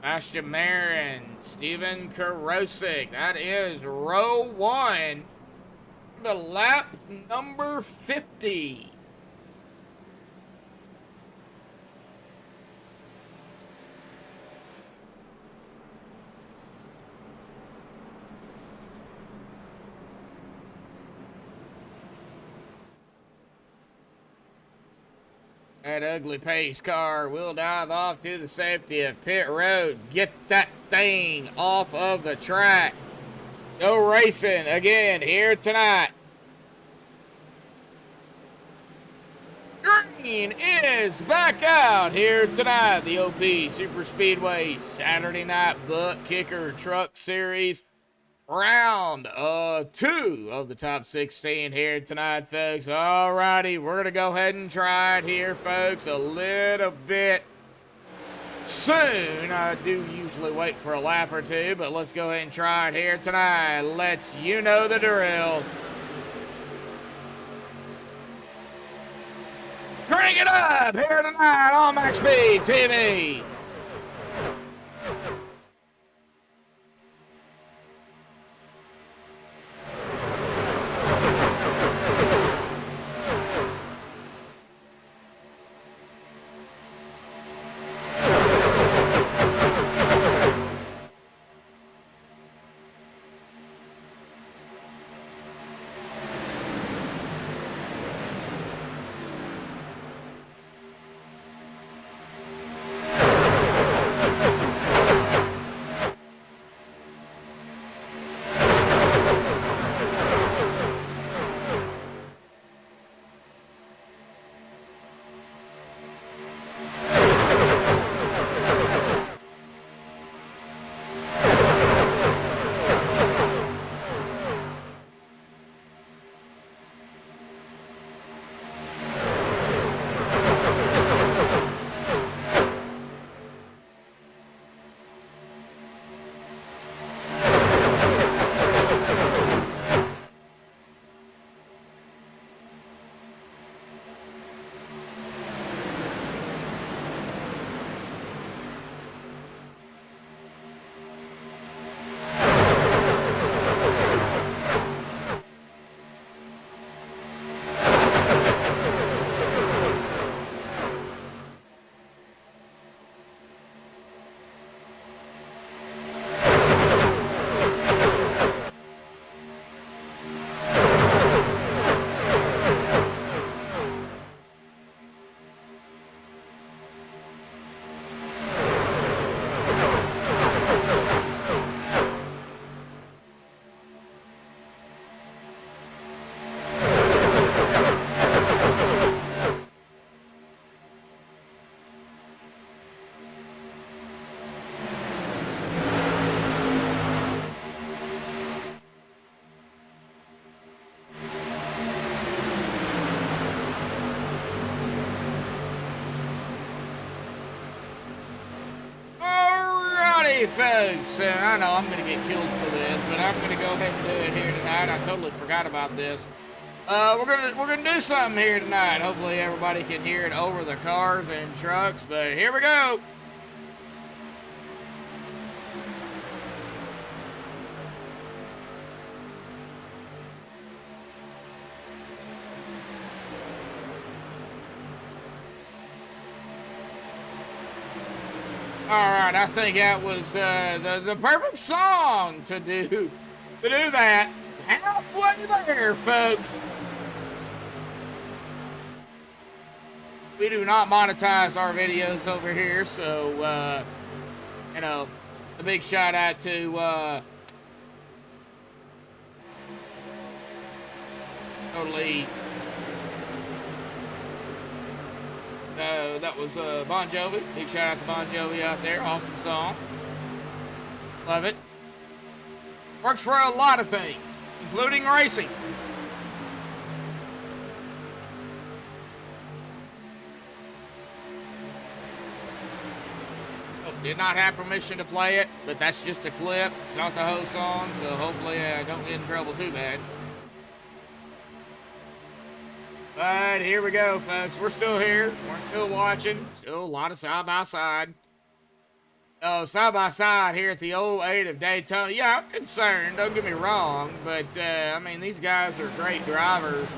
Ashton Marin, Steven Karosik. That is row 1. The lap number 50. That ugly pace car will dive off to the safety of pit road. Get that thing off of the track. Go racing again here tonight. Green is back out here tonight. The OP Superspeedway Saturday Night Butt Kicker Truck Series. Round 2 of the top 16 here tonight, folks. Alrighty, we're going to go ahead and try it here, folks, a little bit soon. I do usually wait for a lap or two, but let's go ahead and try it here tonight. Let's you know the drill. Crank Crank it up here tonight on MaxspeedTV. Folks, I know I'm going to get killed for this, but I'm going to go ahead and do it here tonight. I totally forgot about this. We're gonna do something here tonight. Hopefully everybody can hear it over the cars and trucks, but here we go. All right, I think that was the perfect song to do that. Halfway there, folks. We do not monetize our videos over here, so you know, a big shout out to totally. That was Bon Jovi. Big shout out to Bon Jovi out there. Awesome song. Love it. Works for a lot of things, including racing. Oh, did not have permission to play it, but that's just a clip. It's not the whole song, so hopefully I don't get in trouble too bad. But here we go, folks. We're still here. We're still watching. Still a lot of side-by-side. Oh, side-by-side here at the 08 of Daytona. Yeah, I'm concerned. Don't get me wrong. But, I mean, these guys are great drivers.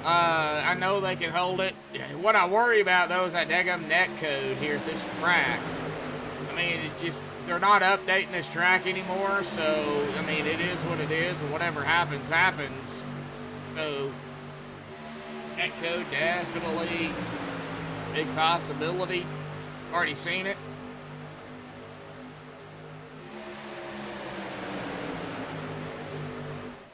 I know they can hold it. What I worry about, though, is that daggum net code here at this track. I mean, it just, they're not updating this track anymore. So, I mean, it is what it is. And whatever happens, happens. So... that code definitely big possibility. Already seen it.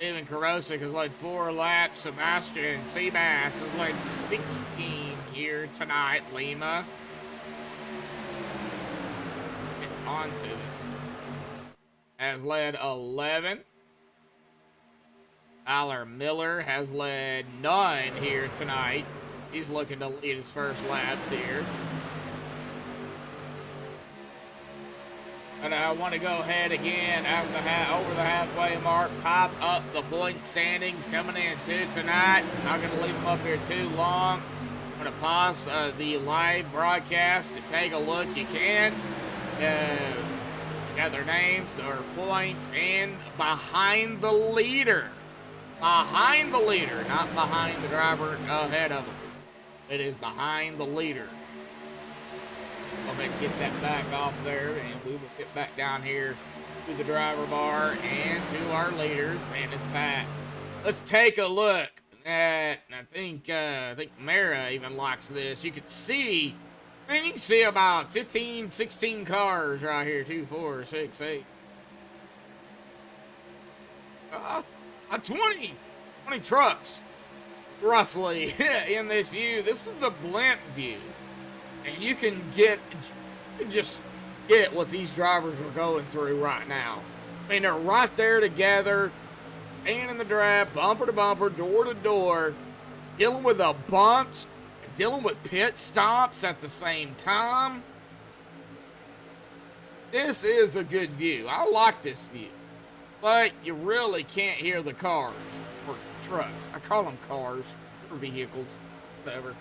Even Korosik has led 4 laps. Sebastian Seabass has led 16 here tonight. Lima. Get onto it. Has led 11. Tyler Miller has led 9 here tonight. He's looking to lead his first laps here. And I want to go ahead again over the halfway mark, pop up the point standings coming in too tonight. Not going to leave them up here too long. I'm to pause the live broadcast to take a look, you can. Got their names, their points, and behind the leader. Behind the leader, not behind the driver ahead of them. It is behind the leader. Go ahead and get that back off there, and we will get back down here to the driver bar and to our leaders. Man, it's back. Let's take a look at, I think Mara even likes this. You can see, man, you can see about 15, 16 cars right here. 2, 4, 6, 8. 20 trucks, roughly, in this view. This is the blimp view. And you can just get what these drivers are going through right now. I mean, they're right there together, staying in the draft, bumper to bumper, door to door, dealing with the bumps, dealing with pit stops at the same time. This is a good view. I like this view. But you really can't hear the cars or trucks. I call them cars or vehicles, whatever.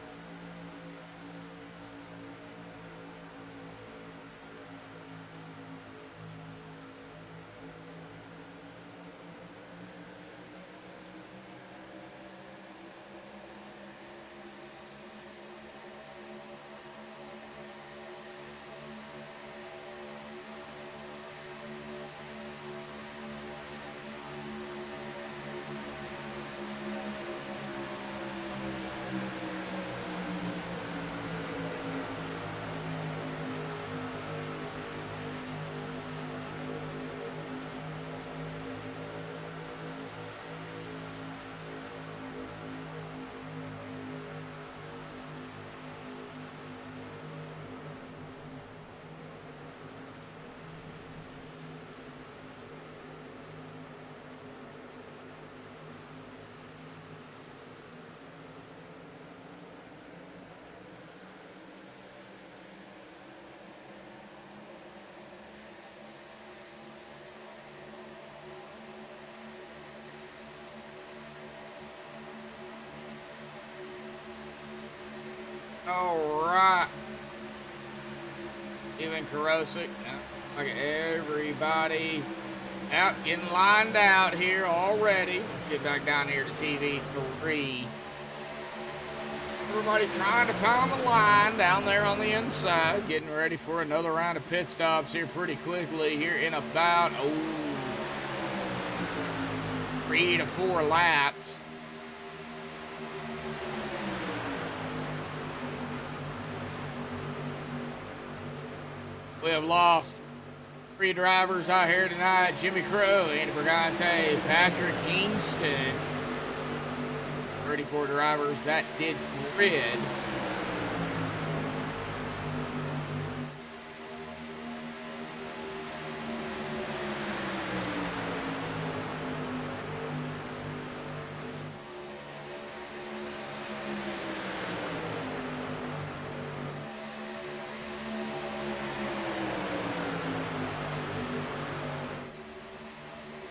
All right. Even Corrosic. Look at everybody out getting lined out here already. Let's get back down here to TV 3. Everybody trying to find the line down there on the inside. Getting ready for another round of pit stops here pretty quickly here in about 3 to 4 laps. We have lost 3 drivers out here tonight. Jimmy Crow, Andy Brigante, Patrick Kingston. 34 drivers that did grid.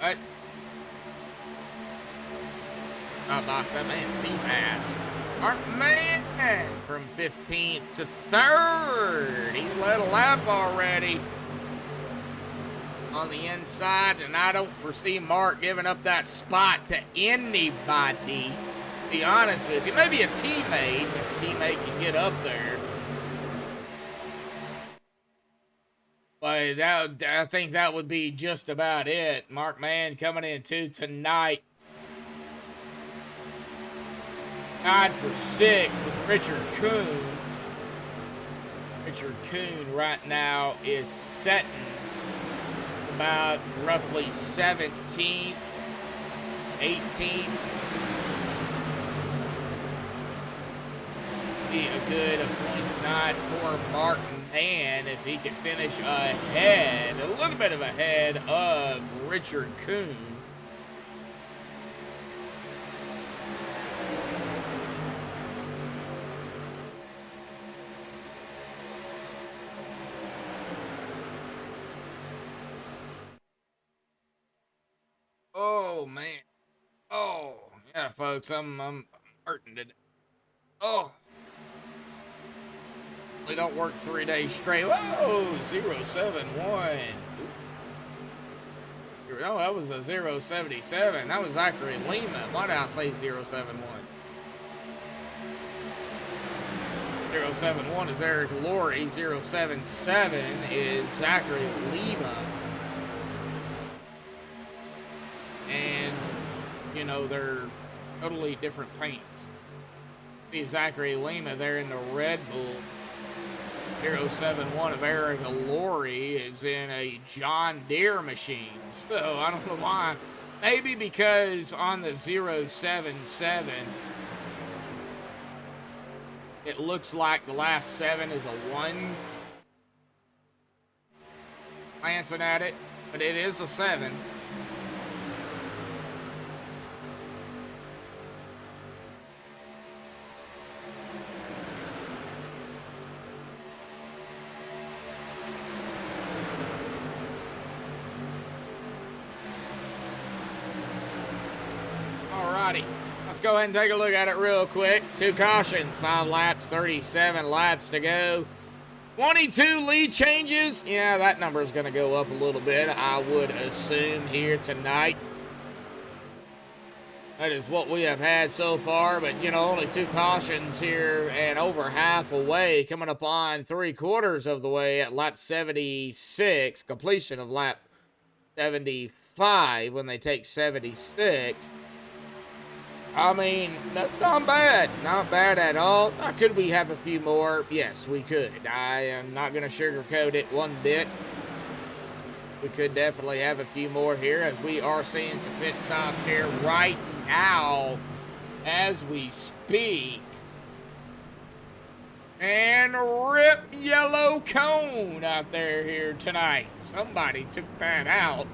What? Boss, that man C-Pass. Mark Man from 15th to 3rd. He's led a lap already on the inside, and I don't foresee Mark giving up that spot to anybody. To be honest with you, maybe a teammate, if a teammate can get up there. But I think that would be just about it. Mark Mann coming into tonight. Tied for 6th with Richard Kuhn. Richard Kuhn right now is setting about roughly 17th, 18th. Be a good points night for Mark Mann if he can finish ahead, a little bit of ahead of Richard Kuhn. Oh man. Oh yeah, folks, I'm hurting today. Oh. We don't work 3 days straight. Whoa, 071. Oh, that was a 077. That was Zachary Lima. Why did I say 071? 071 is Eric Laurie. 077 is Zachary Lima. And, you know, they're totally different paints. See Zachary Lima there in the Red Bull. 071 of Eric Laurie is in a John Deere machine. So I don't know why. Maybe because on the 077, it looks like the last 7 is a 1. Glancing at it, but it is a 7. Let's go ahead and take a look at it real quick. 2 cautions, 5 laps, 37 laps to go. 22 lead changes. Yeah, that number is going to go up a little bit, I would assume, here tonight. That is what we have had so far, but, you know, only 2 cautions here and over half away, coming up on 3/4 of the way at lap 76, completion of lap 75 when they take 76. I mean, that's not bad. Not bad at all. Now, could we have a few more? Yes, we could. I am not going to sugarcoat it one bit. We could definitely have a few more here as we are seeing some pit stops here right now as we speak. And rip yellow cone out there here tonight. Somebody took that out.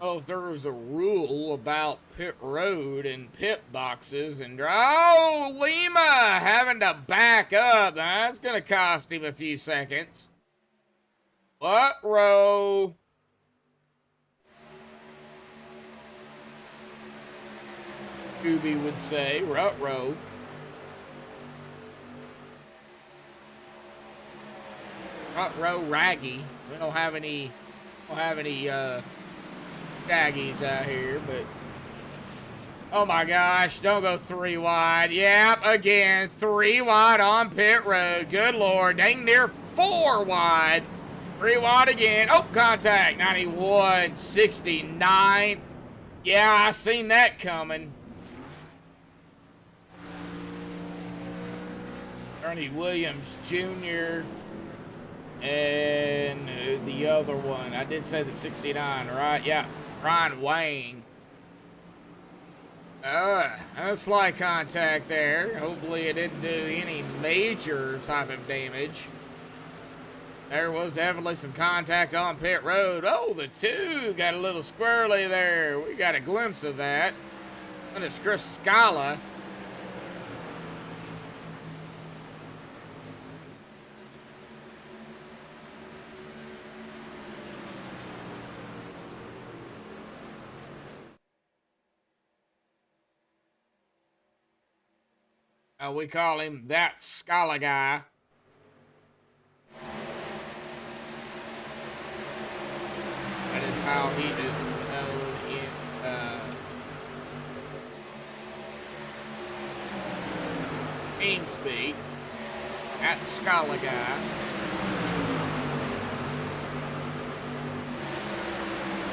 Oh, if there was a rule about pit road and pit boxes and oh, Lima having to back up. That's going to cost him a few seconds. What row? Scooby would say, rut row. Rut row raggy. We don't have any Shaggies out here, but oh my gosh, don't go 3 wide. Yep, again, 3 wide on pit road. Good Lord, dang near 4 wide. 3 wide again. Oh, contact, 91.69. Yeah, I seen that coming. Ernie Williams Jr. and the other one. I did say the 69, right? Yeah. Ryan Wayne. That's light contact there. Hopefully it didn't do any major type of damage. There was definitely some contact on pit road. Oh, the 2 got a little squirrely there. We got a glimpse of that. And it's Chris Scala. We call him that Scala guy. That is how he is known in team speak. That Scala guy.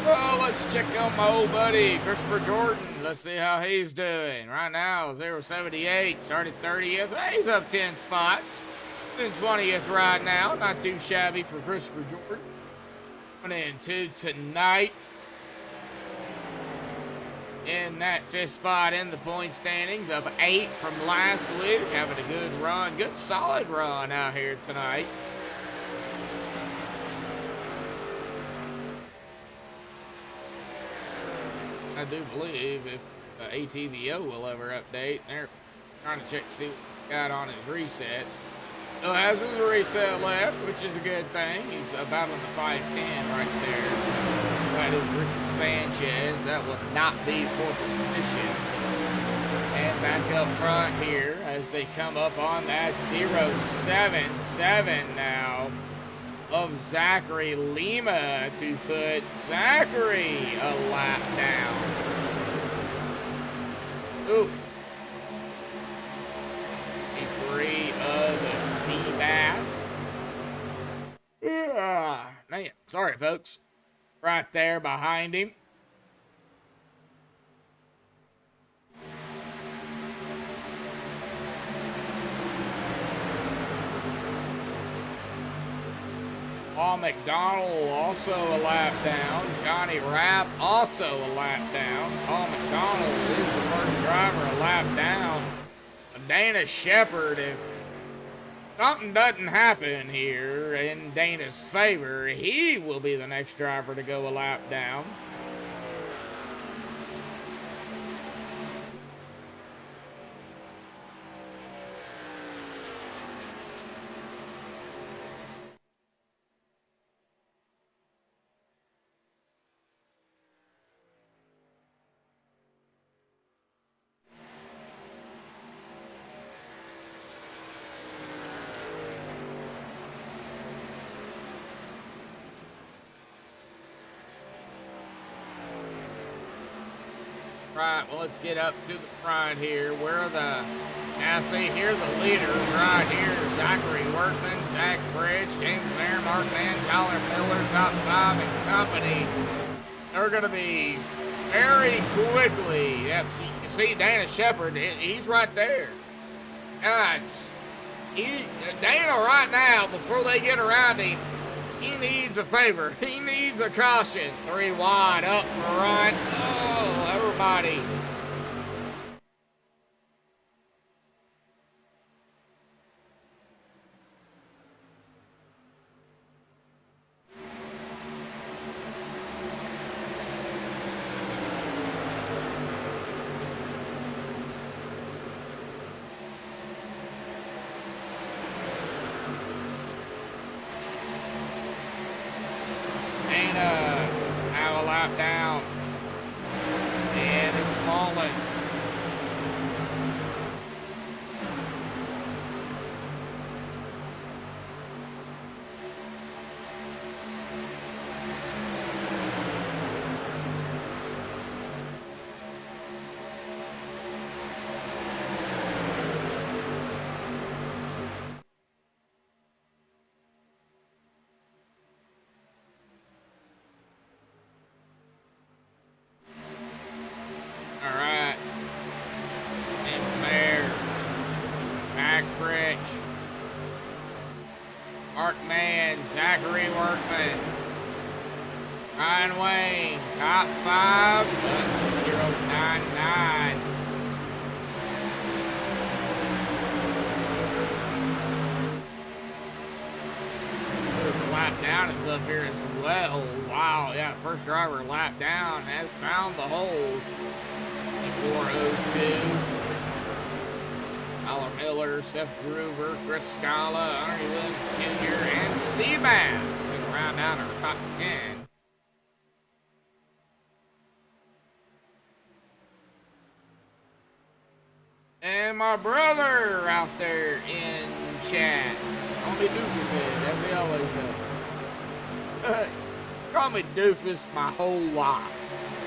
Well, let's check on my old buddy, Christopher Jordan. Let's see how he's doing. Right now, 078, started 30th. He's up 10 spots. In 20th right now. Not too shabby for Christopher Jordan. Going into tonight. In that 5th spot in the point standings. Up 8 from last week. Having a good run. Good solid run out here tonight. I do believe if ATVO will ever update. They're trying to check to see what he's got on his resets. So has his reset left, which is a good thing. He's about on the 510 right there. That is Richard Sanchez. That will not be fourth position. And back up front here as they come up on that 077 now of Zachary Lima to put Zachary a lap down. Oof. Three of the sea bass. Man, sorry folks. Right there behind him. Paul McDonald also a lap down. Johnny Rapp also a lap down. Paul McDonald is the first driver a lap down. Dana Shepard, if something doesn't happen here in Dana's favor, he will be the next driver to go a lap down. Right, well, let's get up to the front here. Where are the, now see, here's the leaders right here. Zachary Workman, Zach Fritch, James Mayer, Mark Mann, Tyler Miller, Top 5 and company. They're going to be very quickly. Yep, you see Dana Shepard, he's right there. Dana right now, before they get around him, he needs a favor. He needs a caution. 3 wide up front. Oh, everybody. Now a lap down. And it's falling. All right. And there. Mac Fritch. Mark Mann. Zachary Workman. Ryan Wayne. Top 5. 099. Lap down is up here as well. Wow, yeah, first driver lap down has found the hole. 402. Tyler Miller, Seth Groover, Chris Scala, Arnie Williams Jr., and Seabass going to round out our top 10. And my brother out there in chat. Call me Doofus, as he always does. Call me Doofus my whole life.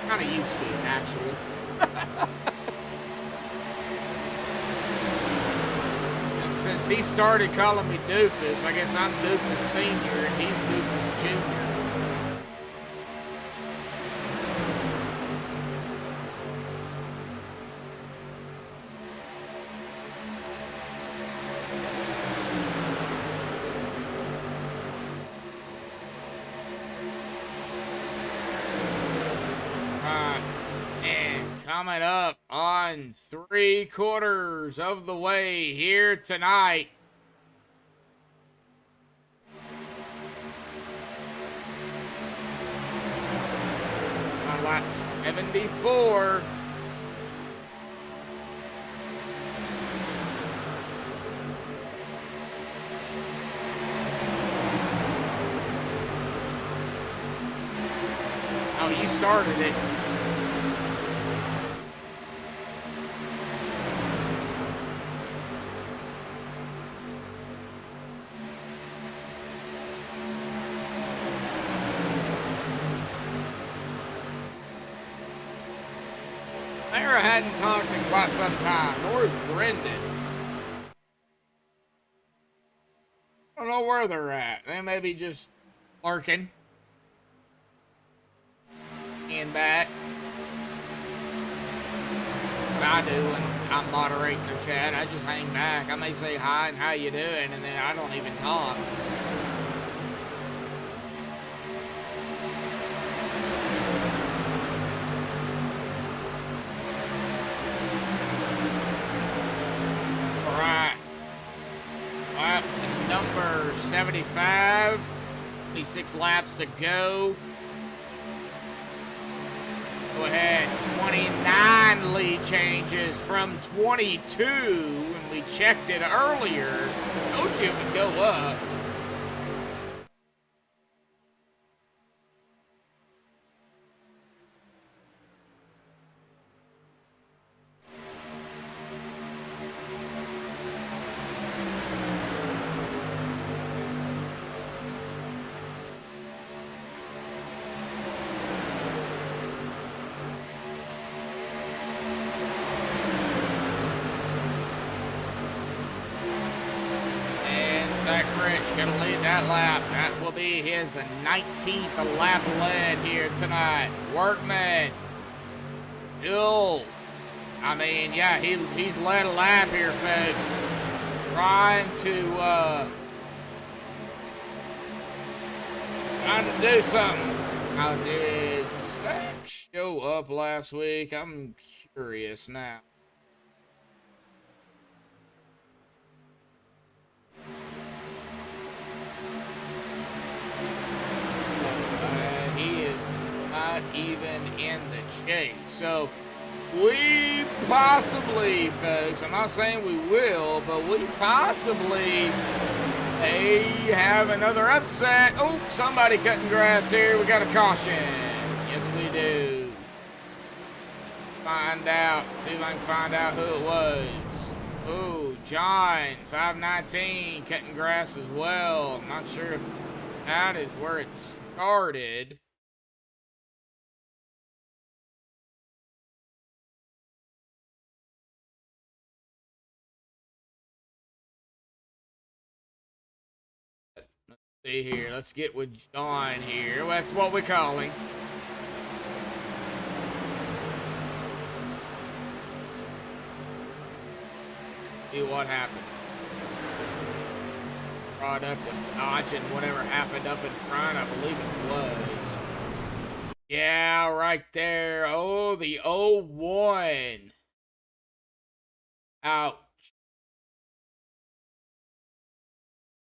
Kind of used to it, actually. And since he started calling me Doofus, I guess I'm Doofus Senior and he's Doofus Junior. Coming up on 3/4 of the way here tonight. On lap 74. Oh started it. Sarah hadn't talked in quite some time, nor Brendan. I don't know where they're at. They may be just lurking. And back. What I do when I'm moderating the chat, I just hang back. I may say hi and how you doing, and then I don't even talk. Alright. Lap number 75. 26 laps to go. Go ahead. 29 lead changes from 22. And we checked it earlier. Told you it would go up. Gonna lead that lap. That will be his 19th lap led here tonight. Workman. Ill. I mean, yeah, he's led a lap here, folks. Trying to do something. How did Zach show up last week? I'm curious now. He is not even in the chase. So we possibly, folks, I'm not saying we will, but we possibly may have another upset. Oh, somebody cutting grass here. We got a caution. Yes, we do. Find out. See if I can find out who it was. Oh, John, 519, cutting grass as well. I'm not sure if that is where it started. Let's see here. Let's get with John here. That's what we call him. See what happened. Brought up with Dodge and whatever happened up in front, I believe it was. Yeah, right there. Oh, the 0-1. Ouch.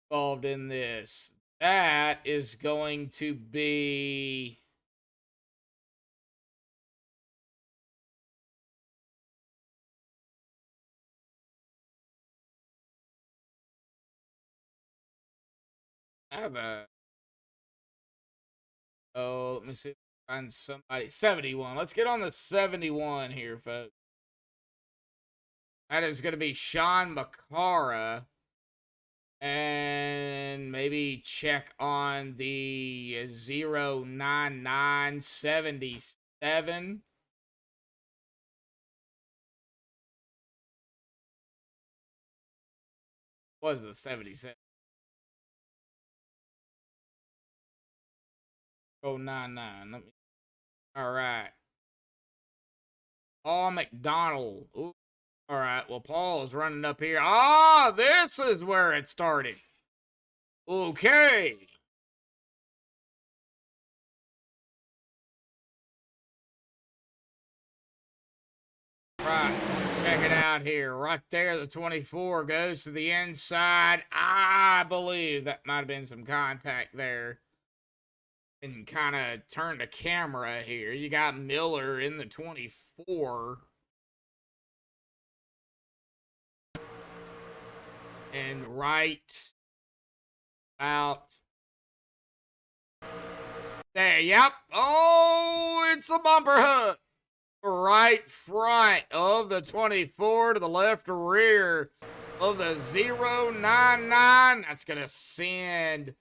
Involved in this. That is going to be... I have a... Oh, let me see if I can find somebody. 71. Let's get on the 71 here, folks. That is going to be Sean Macara. And maybe check on the 09977. Was the 77? 099. Let me. All right. Paul McDonald. Ooh. All right. Well, Paul is running up here. Ah, this is where it started. Okay. Right. Check it out here. Right there, the 24 goes to the inside. I believe that might have been some contact there. And kind of turn the camera here. You got Miller in the 24. And right out There, yep. Oh, it's a bumper hook. Right front of the 24 to the left rear of the 099. That's going to send,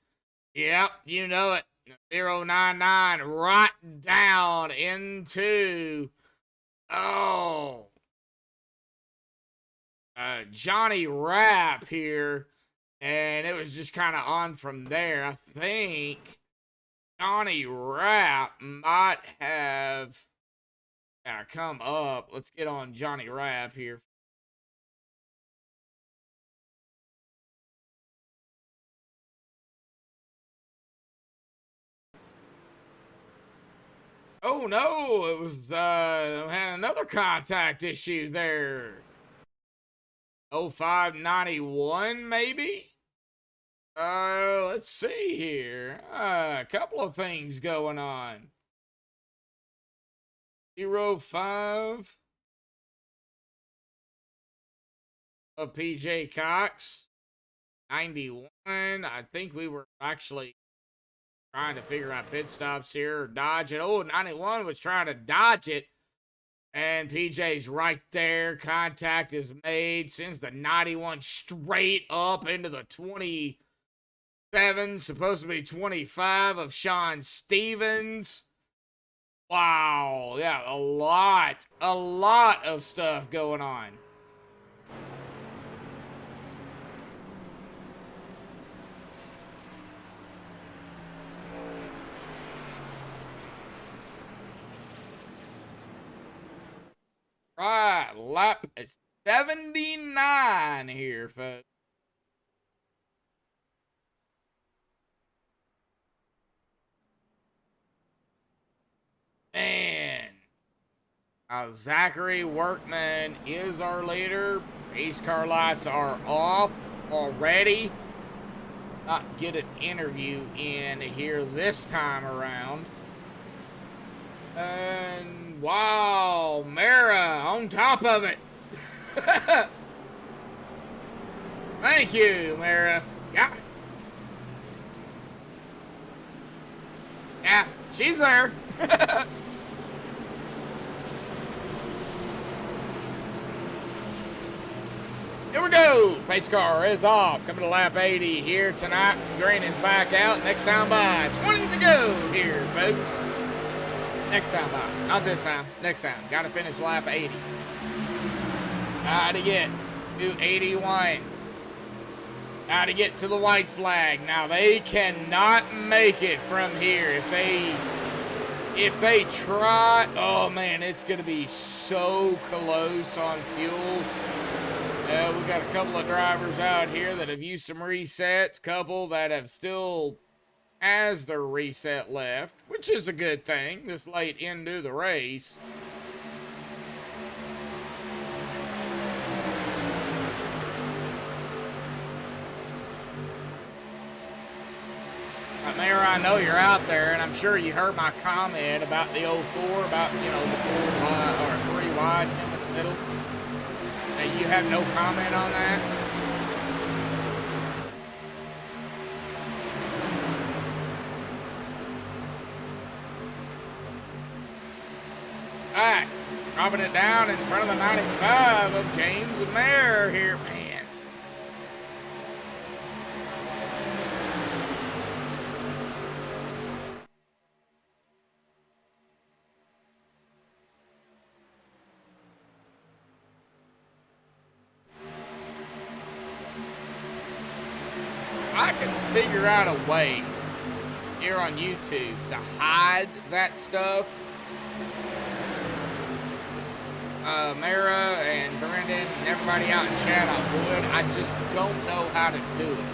yep, you know it, 099 right down into, Johnny Rapp here. And it was just kind of on from there. I think Johnny Rapp might have come up. Let's get on Johnny Rapp here. Oh no, it was had another contact issue there. 0591 maybe? Let's see here. A couple of things going on. 05 of PJ Cox. 91. I think we were actually trying to figure out pit stops here or dodge it. Oh, 91 was trying to dodge it. And PJ's right there. Contact is made. Sends the 91 straight up into the 27. Supposed to be 25 of Sean Stevens. Wow. Yeah, a lot of stuff going on. Right, lap 79 here, folks. Man. Zachary Workman is our leader. Race car lights are off already. Not get an interview in here this time around. And wow, Mara on top of it. Thank you, Mara. Yeah. Yeah, she's there. Here we go. Pace car is off. Coming to lap 80 here tonight. Green is back out. Next time by. 20 to go here, folks. Next time by. Not this time. Next time. Got to finish lap 80. Got to get to 81. Got to get to the white flag. Now, they cannot make it from here. If they try, oh, man, it's going to be so close on fuel. We got a couple of drivers out here that have used some resets. Couple that have still has their reset left, which is a good thing this late into the race. Mayor, I know you're out there, and I'm sure you heard my comment about the 04, about, you know, the 4 wide or 3 wide in the middle. You have no comment on that? All right, dropping it down in front of the 95 of James and Mayer here, man. I can figure out a way here on YouTube to hide that stuff. Mara and Brendan and everybody out in chat, I would. I just don't know how to do it.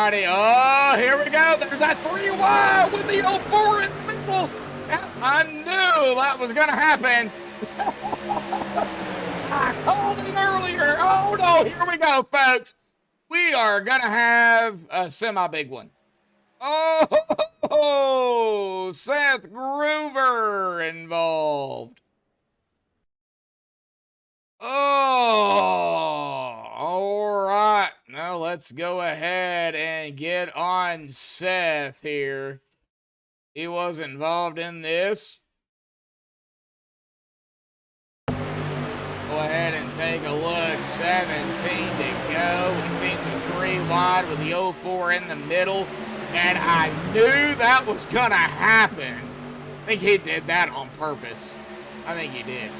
righty. Oh, here we go. There's that 3 wide with the 04 in the middle. I knew that was going to happen. I called it earlier. Oh, no. Here we go, folks. We are going to have a semi-big one. Oh, Seth Groover involved. Oh, all right. Now let's go ahead and get on Seth here. He was involved in this. Go ahead and take a look. 17 to go. We seen the 3 wide with the 04 in the middle. And I knew that was going to happen. I think he did that on purpose. I think he did.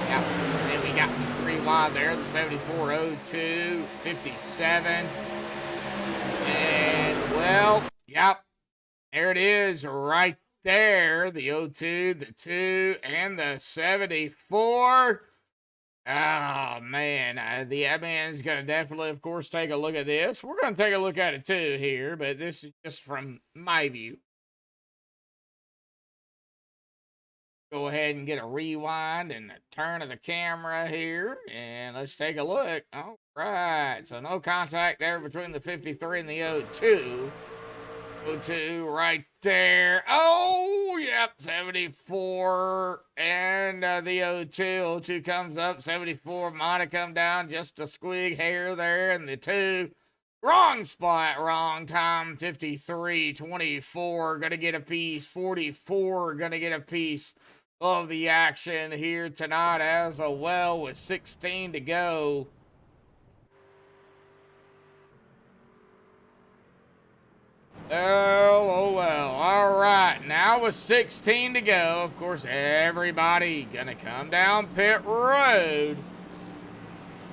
Yep. And then we got the 3 wide there, the 7402, 57. And, well, yep. There it is right there. The 02, the 2, and the 74. Oh, man. The admin's going to definitely, of course, take a look at this. We're going to take a look at it, too, here. But this is just from my view. Go ahead and get a rewind and a turn of the camera here. And let's take a look. All right. So no contact there between the 53 and the 02. 02 right there. Oh, yep. 74. And the 02. 02 comes up. 74 might have come down just a squig hair there. And the 2. Wrong spot, wrong time. 53, 24. Going to get a piece. 44. Going to get a piece of the action here tonight as well with 16 to go. Oh, well. All right. Now with 16 to go, of course, everybody going to come down pit road.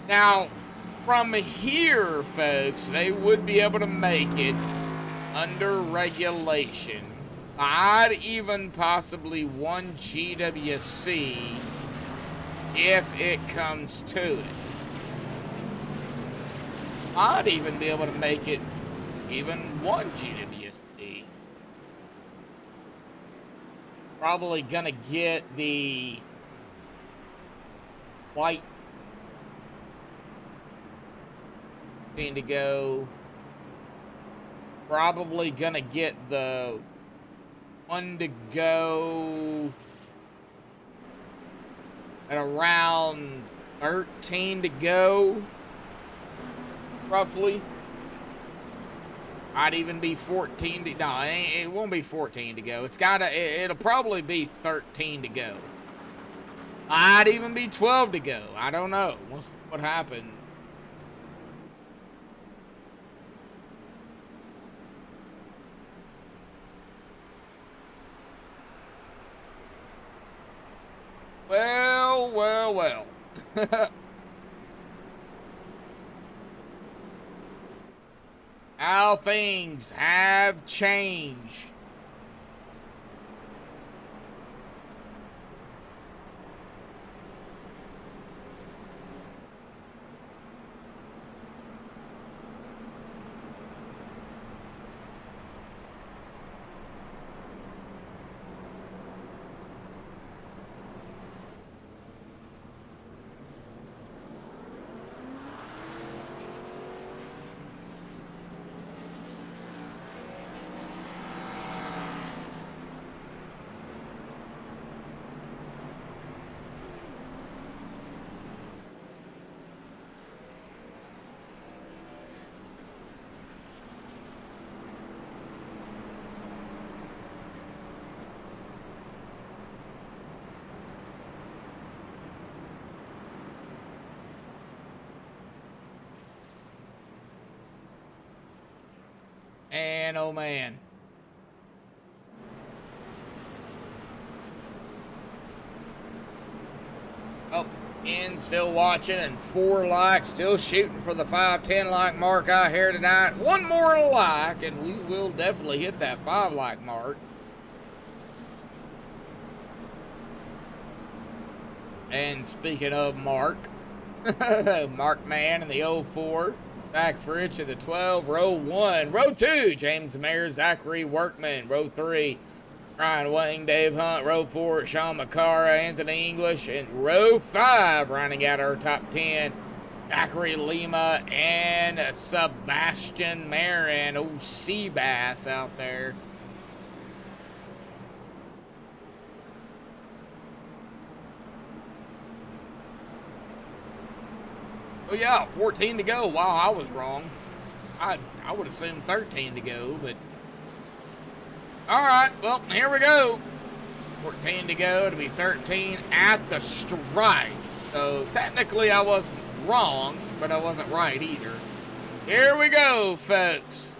Now, from here, folks, they would be able to make it under regulation. I'd even possibly 1 GWC if it comes to it. I'd even be able to make it even 1 GWC. Probably gonna get the white thing to go. Probably gonna get the 1 to go at around 13 to go, roughly. I'd even be 14 to, no, it won't be 14 to go. It'll probably be 13 to go. I'd even be 12 to go. I don't know. We'll see what happens. Well, well, well. How things have changed. And oh man. Oh, in still watching and 4 likes, still shooting for the 5-10 like mark out here tonight. 1 more like and we will definitely hit that 5 like mark. And speaking of Mark, Mark Man in the 04, Zach Fritch of the 12. Row 1. Row 2, James Mayer, Zachary Workman. Row 3, Ryan Wang, Dave Hunt. Row 4, Sean McCara, Anthony English. And row 5, rounding out our top 10, Zachary Lima and Sebastian Marin. Oh, Seabass out there. Oh yeah, 14 to go. Wow, I was wrong. I would assume 13 to go, but all right. Well, here we go. 14 to go to be 13 at the stripe. So technically, I wasn't wrong, but I wasn't right either. Here we go, folks.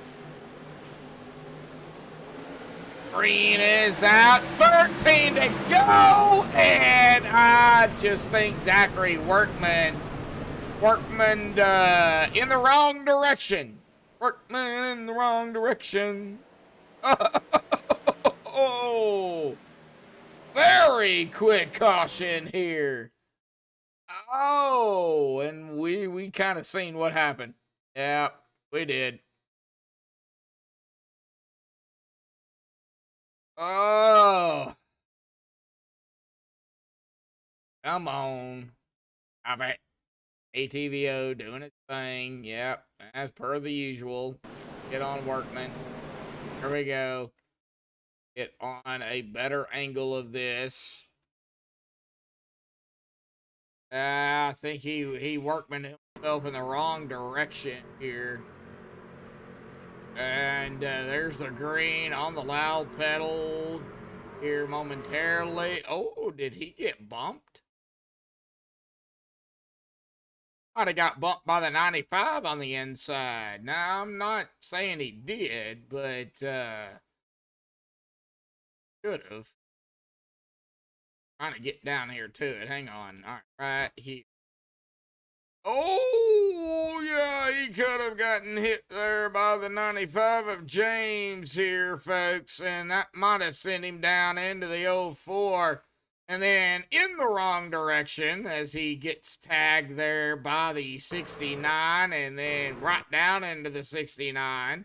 Green is out. 13 to go, and I just think Zachary Workman in the wrong direction. Workman in the wrong direction. Oh, very quick caution here. Oh, and we kind of seen what happened. Yeah, we did. Oh, come on. I bet. ATVO doing its thing. Yep, as per the usual. Get on Workman. Here we go. Get on a better angle of this. I think he Workman himself in the wrong direction here. And there's the green on the loud pedal here momentarily. Oh, did he get bumped? Might have got bumped by the 95 on the inside. Now, I'm not saying he did, but could have. Trying to get down here to it. Hang on. All right, right here. Oh, yeah, he could have gotten hit there by the 95 of James here, folks, and that might have sent him down into the 04. And then in the wrong direction as he gets tagged there by the 69 and then right down into the 69,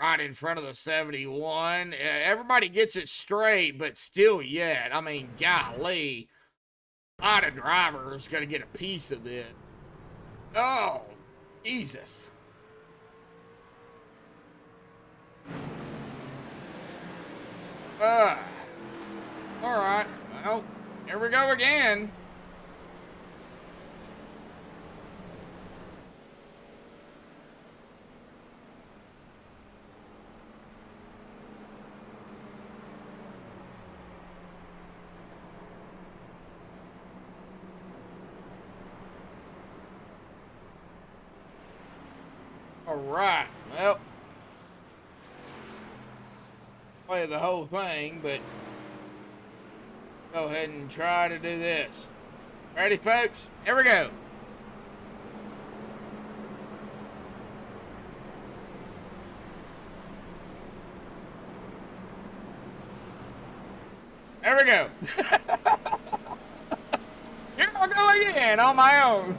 right in front of the 71. Everybody gets it straight, but still yet. I mean, golly, a lot of drivers going to get a piece of this. Oh, Jesus. All right. Well, here we go again. All right. Well, play the whole thing, but go ahead and try to do this. Ready, folks? Here we go. There we go. Here I go again on my own.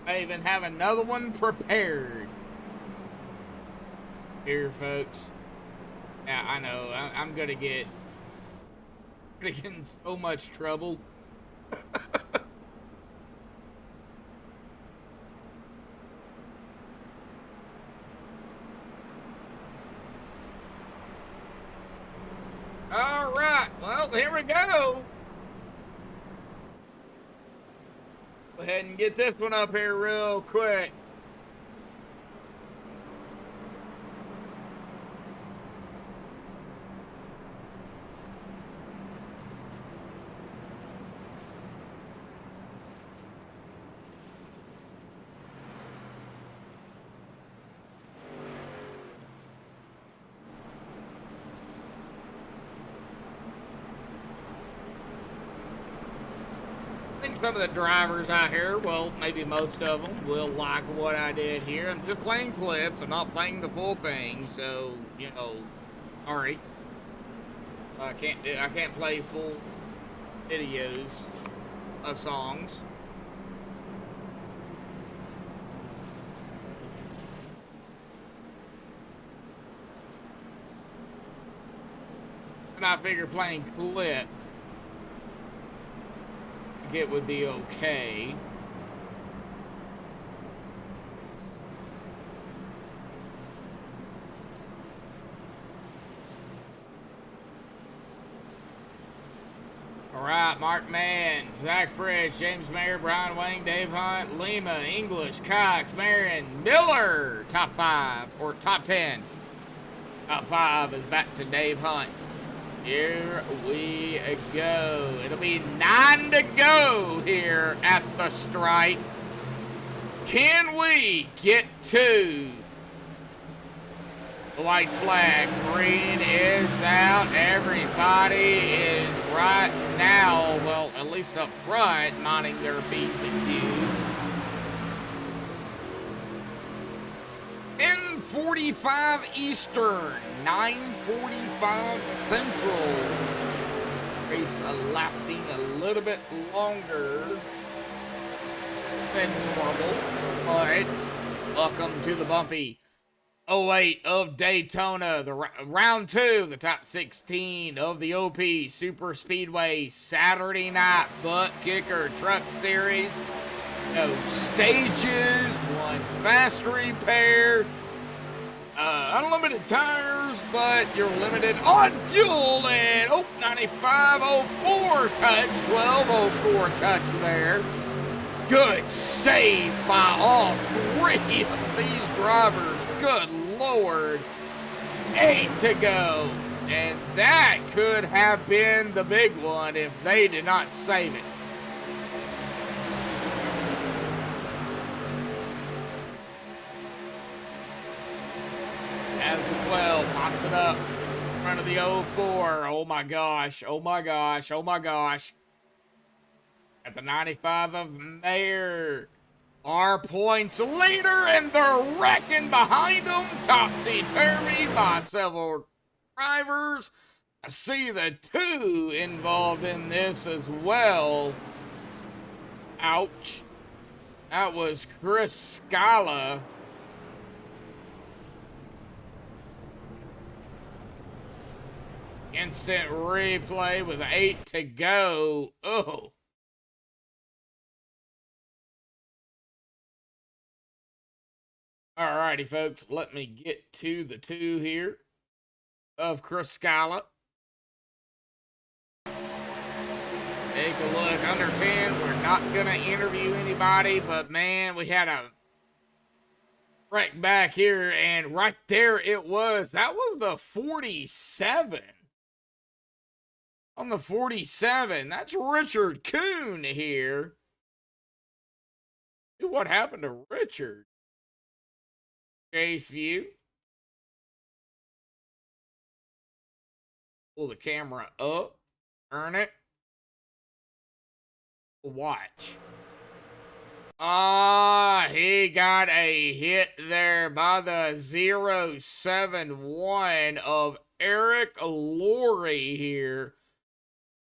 I even have another one prepared. Here, folks. Yeah, I know. I'm gonna get in so much trouble. All right. Well, here we go. Go ahead and get this one up here real quick. think some of the drivers out here, well, maybe most of them, will like what I did here. I'm just playing clips. I'm not playing the full thing, so, you know, sorry. I can't play full videos of songs. And I figure playing clips, it would be okay. All right, Mark Mann, Zach Fritz, James Mayer, Brian Wayne, Dave Hunt, Lima, English, Cox, Marion, Miller, top 5 or top 10. Top 5 is back to Dave Hunt. Here we go. It'll be 9 to go here at the stripe. Can we get to the white flag? Green is out. Everybody is right now, well, at least up front, minding their P's and Q's. 10:45 Eastern, 9:45 Central. Race lasting a little bit longer than normal. All right, welcome to the bumpy 08 of Daytona, the round 2, the top 16 of the OP Superspeedway Saturday Night Butt Kicker Truck Series. No stages, one fast repair, unlimited tires, but you're limited on fuel, and 9504 touch, 1204 touch there. Good save by all 3 of these drivers. Good Lord. 8 to go. And that could have been the big one if they did not save it. As the 12 pops it up in front of the 04. Oh my gosh. Oh my gosh. Oh my gosh. At the 95 of Mayer. Our points leader, and they're wrecking behind them. Topsy-turvy by several drivers. I see the 2 involved in this as well. Ouch. That was Chris Scala. Instant replay with 8 to go. Oh. Alrighty, folks, let me get to the 2 here of Chris Scala. Take a look. Under 10, we're not going to interview anybody, but man, we had a wreck back here, and right there it was. That was the 47. On the 47, that's Richard Kuhn here. Dude, what happened to Richard? Chase view. Pull the camera up. Turn it. Watch. He got a hit there by the 071 of Eric Laurie here.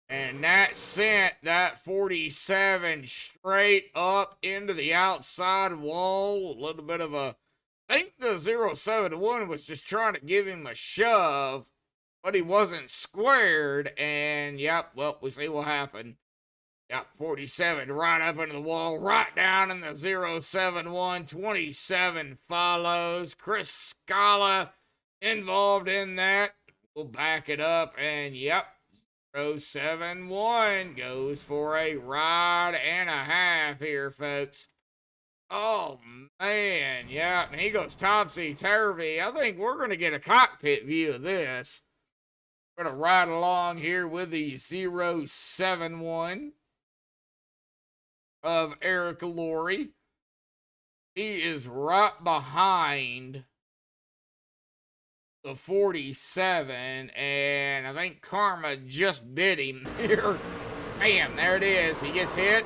And that sent that 47 straight up into the outside wall. A little bit of a... I think the 071 was just trying to give him a shove, but he wasn't squared, and yep, well, we see what happened. Yep, 47 right up into the wall, right down in the 071, 27 follows. Chris Scala involved in that. We'll back it up, and yep, 071 goes for a ride and a half here, folks. Oh, man, yeah, and he goes topsy-turvy. I think we're going to get a cockpit view of this. We're going to ride along here with the 071 of Eric Laurie. He is right behind the 47, and I think Karma just bit him here Bam, there it is. He gets hit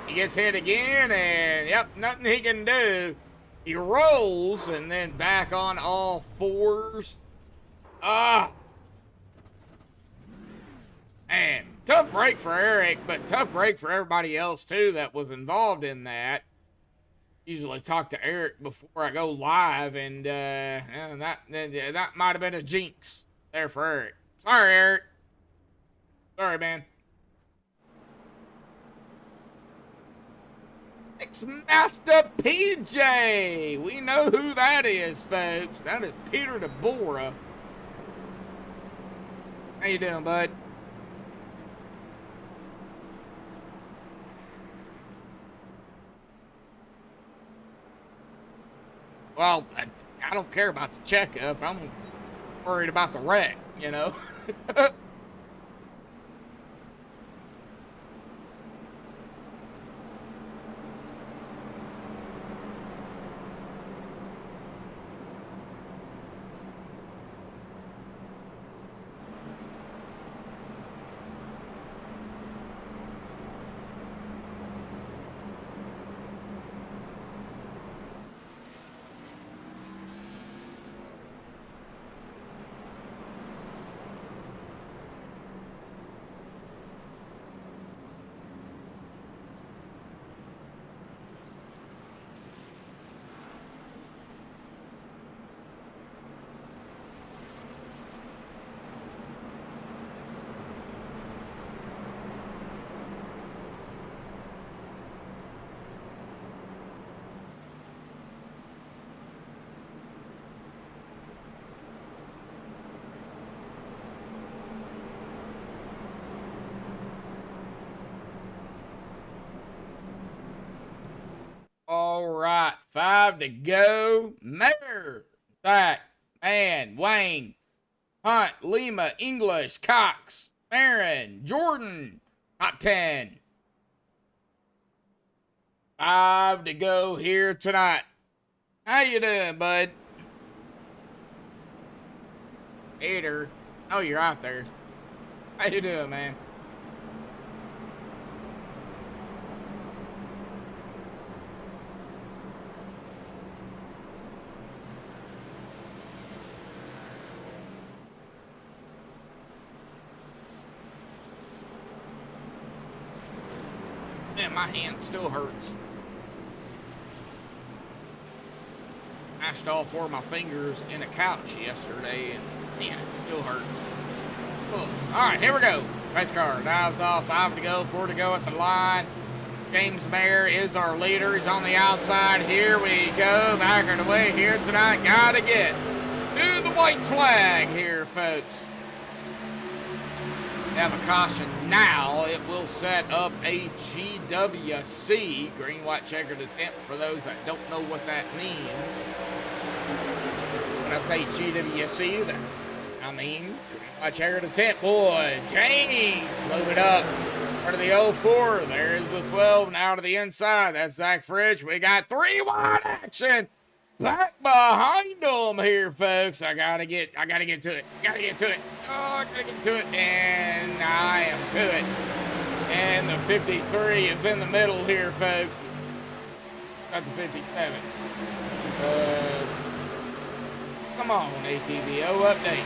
again, and yep, nothing he can do. He rolls and then back on all fours. Ah! Man, tough break for Eric, but tough break for everybody else too that was involved in that. Usually talk to Eric before I go live, and that might have been a jinx there for Eric. Sorry, Eric. Sorry, man. Master PJ. We know who that is, folks. That is Peter DeBora. How you doing, bud? Well, I don't care about the checkup. I'm worried about the wreck, you know? All right, 5 to go. Mayor, Zach, Man, Wayne, Hunt, Lima, English, Cox, Marin, Jordan, top 10. 5 to go here tonight. How you doing, bud? Peter, oh, you're out there. How you doing, man? Man, my hand still hurts. Mashed all 4 of my fingers in a couch yesterday, and man, it still hurts. Oh. All right, here we go. Race car, dives off, 5 to go, 4 to go at the line. James Mayer is our leader. He's on the outside. Here we go. Back on the way here tonight. Gotta get to the white flag here, folks. Have a caution now. It will set up a GWC, green, white, checkered attempt, for those that don't know what that means. When I say GWC, that I mean green, white, checkered attempt. Boy, James, move it up. Part of the 04. There's the 12 now to the inside. That's Zach Fridge. We got 3 wide action. Back behind them here, folks. I gotta get to it. Gotta get to it. Oh, I gotta get to it. And I am to it. And the 53 is in the middle here, folks. Not the 57. Come on, ATVO, update.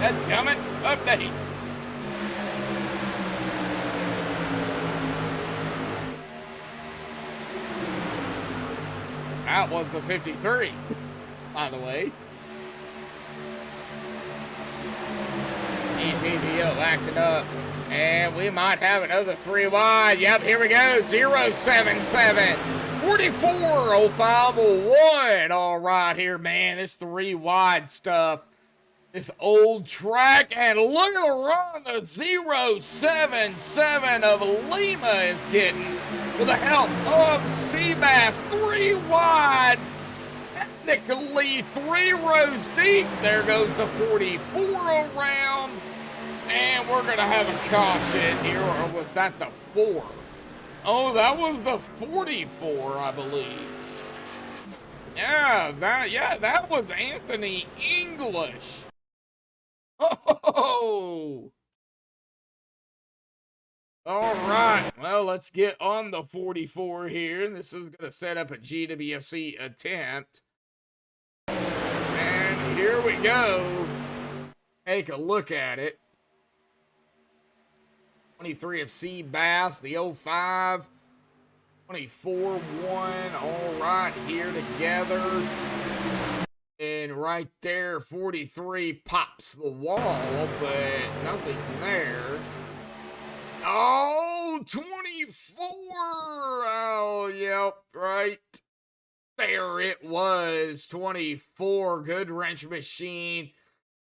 Dadgummit, update. That was the 53, by the way. EPVO acting up. And we might have another 3 wide. Yep, here we go. 077. 44. 0501. All right here, man. This 3 wide stuff. This old track. And look at the run the 077 of Lima is getting. With the help of Seabass, 3 wide, technically 3 rows deep. There goes the 44 around, and we're going to have a caution here, or was that the 4? Oh, that was the 44, I believe. Yeah, that was Anthony English. Oh! All right, well, let's get on the 44 here. This is going to set up a GWC attempt. And here we go. Take a look at it. 23 of C Bass, the 05. 24-1, all right, here together. And right there, 43 pops the wall, but nothing there. Oh, 24! Oh, yep, right there it was. 24, good wrench machine.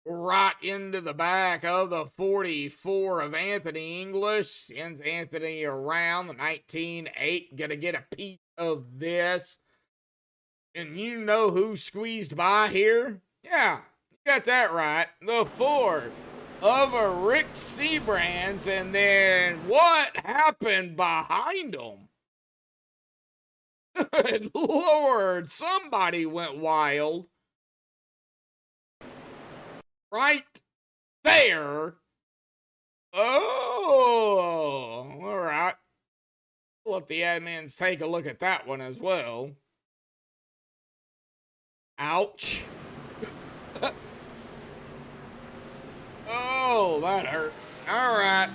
Right into the back of the 44 of Anthony English. Sends Anthony around the 19-8. Gonna get a piece of this. And you know who squeezed by here? Yeah, you got that right. The 4 of a Rick Seabrands. And then what happened behind him? Good Lord, somebody went wild. Right there. Oh, all right. We'll let the admins take a look at that one as well. Ouch. Oh, that hurt. All right.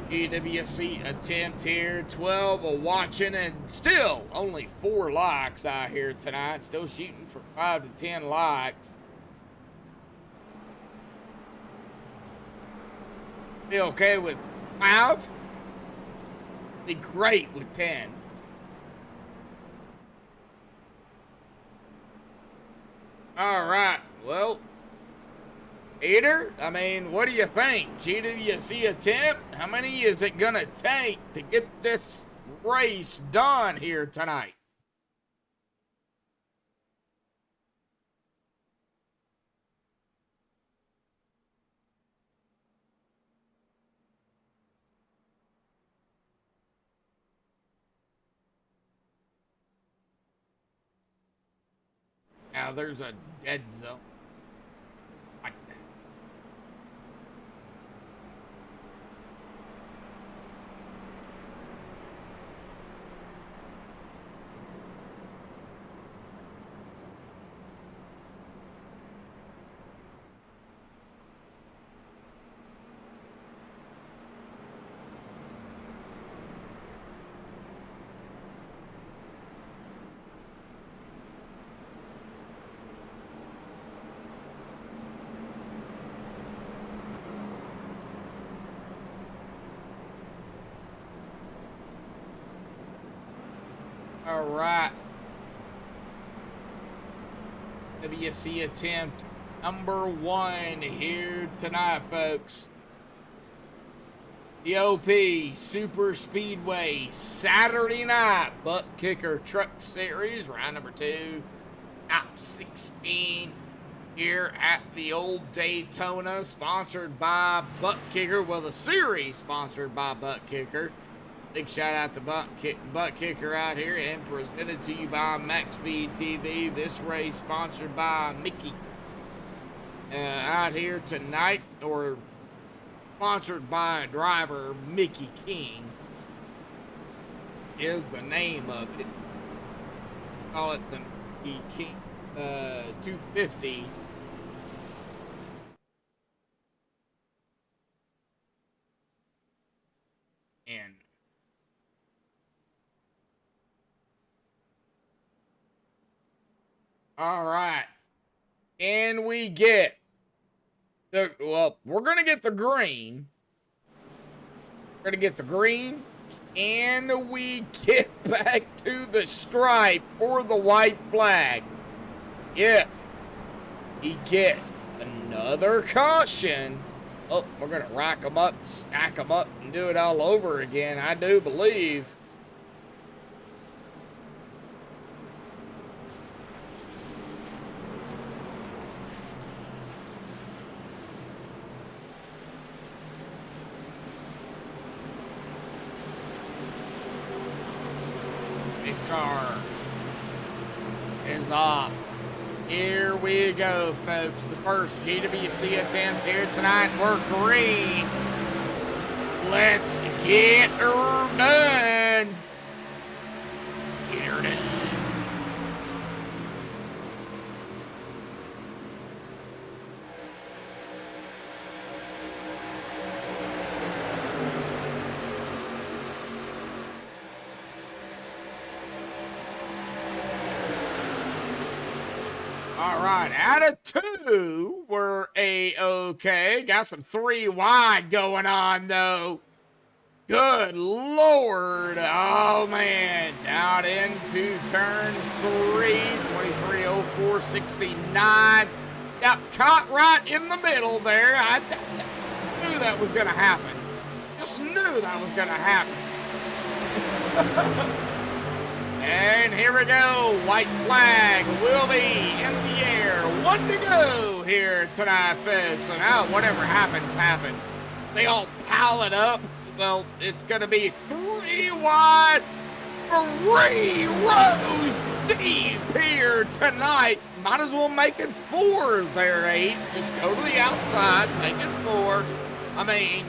GWC attempt here. 12 a watching, and still only 4 likes out here tonight. Still shooting for 5 to 10 likes. Be okay with 5. Be great with 10. All right. Well, Peter, I mean, what do you think? GWC attempt? How many is it going to take to get this race done here tonight? Now there's a dead zone. Like that. All right. WC attempt number 1 here tonight, folks. The OP Superspeedway Saturday night butt kicker truck series, round number 2, top 16 here at the old Daytona, sponsored by Butt Kicker. Well, the series sponsored by Butt Kicker. Big shout out to Butt Kicker out here, and presented to you by MaxspeedTV. This race sponsored by Mickey out here tonight, or sponsored by driver Mickey King is the name of it. Call it the Mickey King 250. And all right. And we get the, well, we're going to get the green. We're going to get the green. And we get back to the stripe for the white flag. If we get another caution, oh, we're going to rack them up, stack them up, and do it all over again, I do believe. This car is off. Here we go, folks. The first GWC attempt here tonight. We're green. Let's Get her done. Get her done. All right, out of 2, we're A-okay. Got some 3 wide going on, though. Good Lord. Oh, man. Out into turn 3, 23:04.69. Got caught right in the middle there. I knew that was going to happen. Just knew that was going to happen. And here we go. White flag will be in the air. 1 to go here tonight, folks. So now whatever happens, happens. They all pile it up. Well, it's going to be 3 wide, 3 rows deep here tonight. Might as well make it 4 there, 8. Just go to the outside, make it 4. I mean,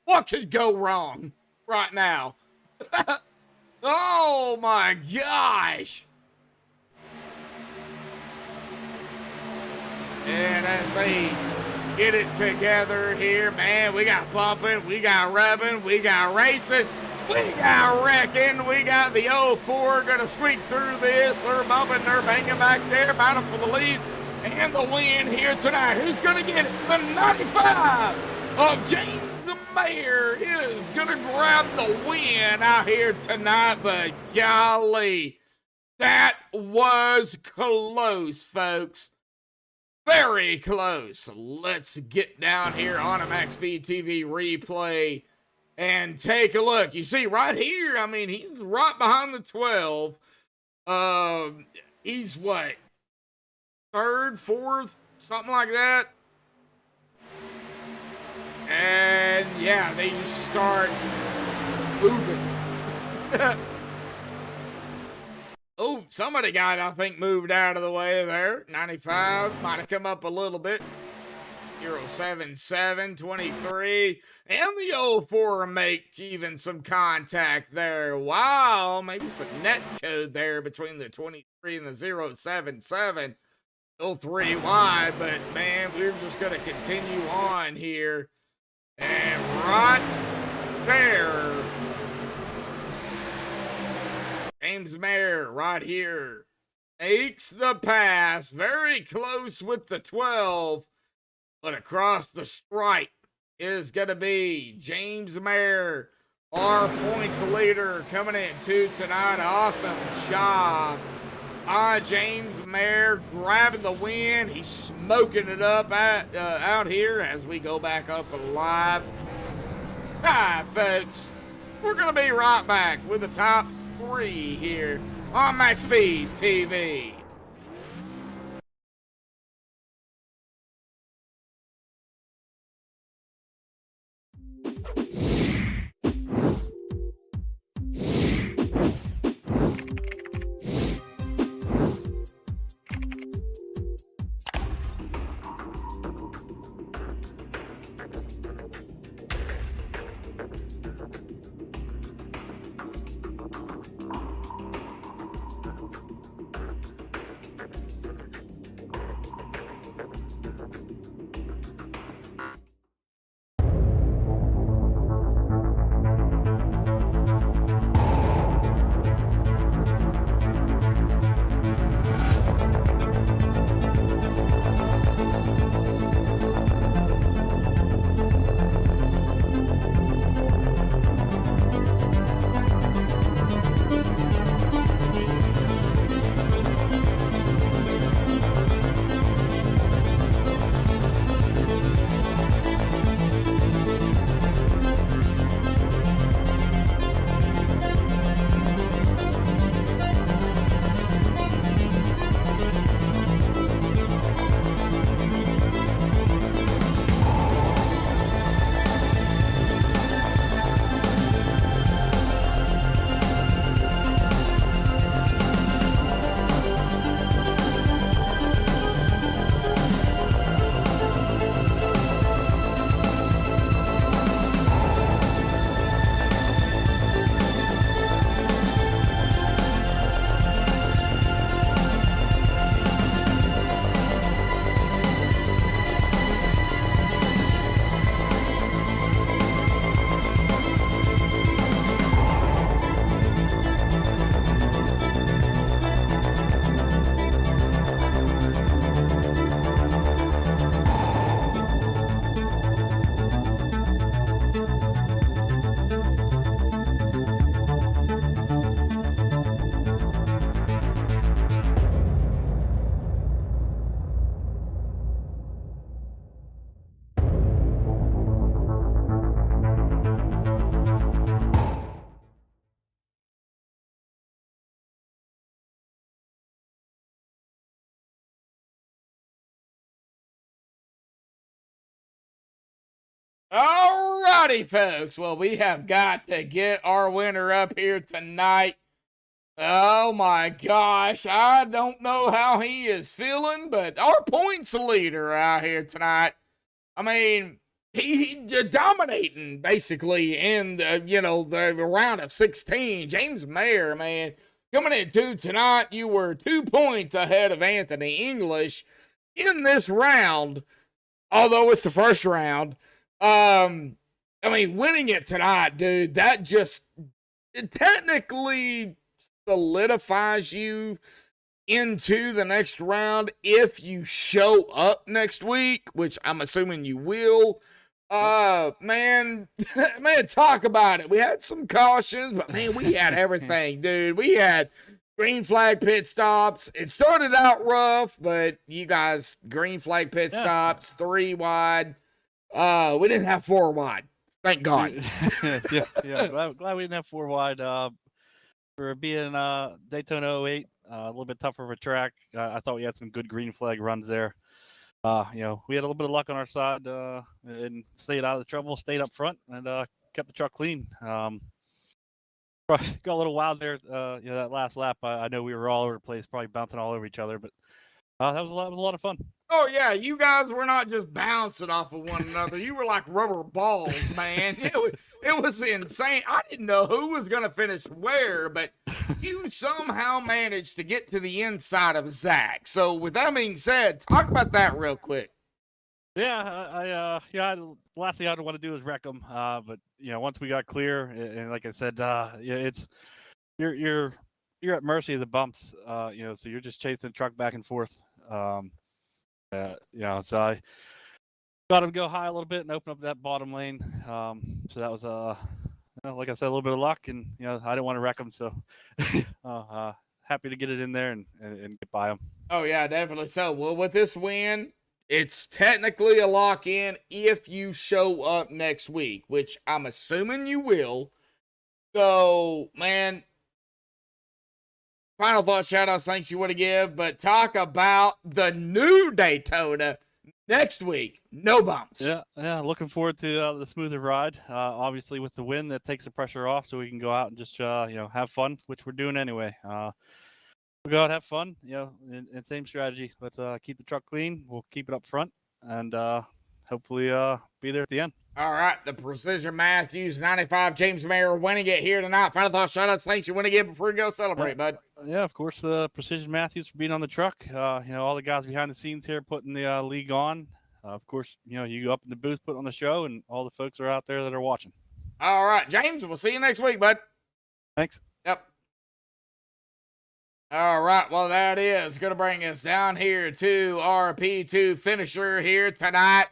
what could go wrong right now? Oh my gosh! And as they get it together here, man, we got bumping, we got revving, we got racing, we got wrecking, we got the 04 gonna squeak through this. They're bumping, they're banging back there, battle for the lead and the win here tonight. Who's gonna get it? The 95 of James Mayer is gonna grab the win out here tonight, but golly, that was close, folks. Very close. Let's get down here on a MaxspeedTV replay and take a look. You see right here, I mean, he's right behind the 12. He's what? 3rd, 4th, something like that. And yeah, they just start moving. Oh, somebody got, I think, moved out of the way there. 95 might have come up a little bit. 077, 23, and the 04 make even some contact there. Wow, maybe some net code there between the 23 and the 077. Still 3 wide, but man, we're just going to continue on here. And right there, James Mayer right here makes the pass. Very close with the 12, but across the stripe is going to be James Mayer, our points leader, coming into tonight. Awesome job by James Mayer, grabbing the win. He's smoking it up out here as we go back up live. Hi, folks. We're going to be right back with the top 3 here on MaxspeedTV. All righty, folks. Well, we have got to get our winner up here tonight. Oh my gosh, I don't know how he is feeling, but our points leader out here tonight. I mean, he dominating basically in the round of 16. James Mayer, man, coming into tonight, you were 2 points ahead of Anthony English in this round, although it's the first round. I mean, winning it tonight, dude, that just technically solidifies you into the next round if you show up next week, which I'm assuming you will. Man, talk about it. We had some cautions, but man, we had everything, dude. We had green flag pit stops. It started out rough, but you guys, green flag pit stops, 3 wide. We didn't have 4 wide. Thank God. yeah. Glad we didn't have 4 wide. For being Daytona 08, a little bit tougher of a track. I thought we had some good green flag runs there. We had a little bit of luck on our side and stayed out of the trouble, stayed up front, and kept the truck clean. Got a little wild there. That last lap, I know we were all over the place, probably bouncing all over each other, but that was a lot of fun. Oh, yeah, you guys were not just bouncing off of one another. You were like rubber balls, man. It was insane. I didn't know who was going to finish where, but you somehow managed to get to the inside of Zach. So, with that being said, talk about that real quick. Yeah, the last thing I want to do is wreck them. But once we got clear, and like I said, it's you're at mercy of the bumps. So you're just chasing the truck back and forth. So I got him to go high a little bit and open up that bottom lane. So that was like I said, a little bit of luck, and I didn't want to wreck him, so happy to get it in there and get by him. Oh yeah, definitely. So well, with this win, it's technically a lock in if you show up next week, which I'm assuming you will. So man, final thoughts, shout outs, thanks you want to give, but talk about the new Daytona next week. No bumps. Yeah. Looking forward to the smoother ride. Obviously, with the win, that takes the pressure off, so we can go out and just have fun, which we're doing anyway. We'll go out and have fun. And same strategy. Let's keep the truck clean. We'll keep it up front, and hopefully be there at the end. All right, the Precision Matthews 95 James Mayer winning it here tonight. Final thoughts, shout outs, thanks you want to give before we go celebrate, bud. Yeah, of course, the Precision Matthews for being on the truck. All the guys behind the scenes here putting the league on. Of course, you go up in the booth, put on the show, and all the folks are out there that are watching. All right, James, we'll see you next week, bud. Thanks. Yep. All right, well, that is going to bring us down here to our P2 finisher here tonight.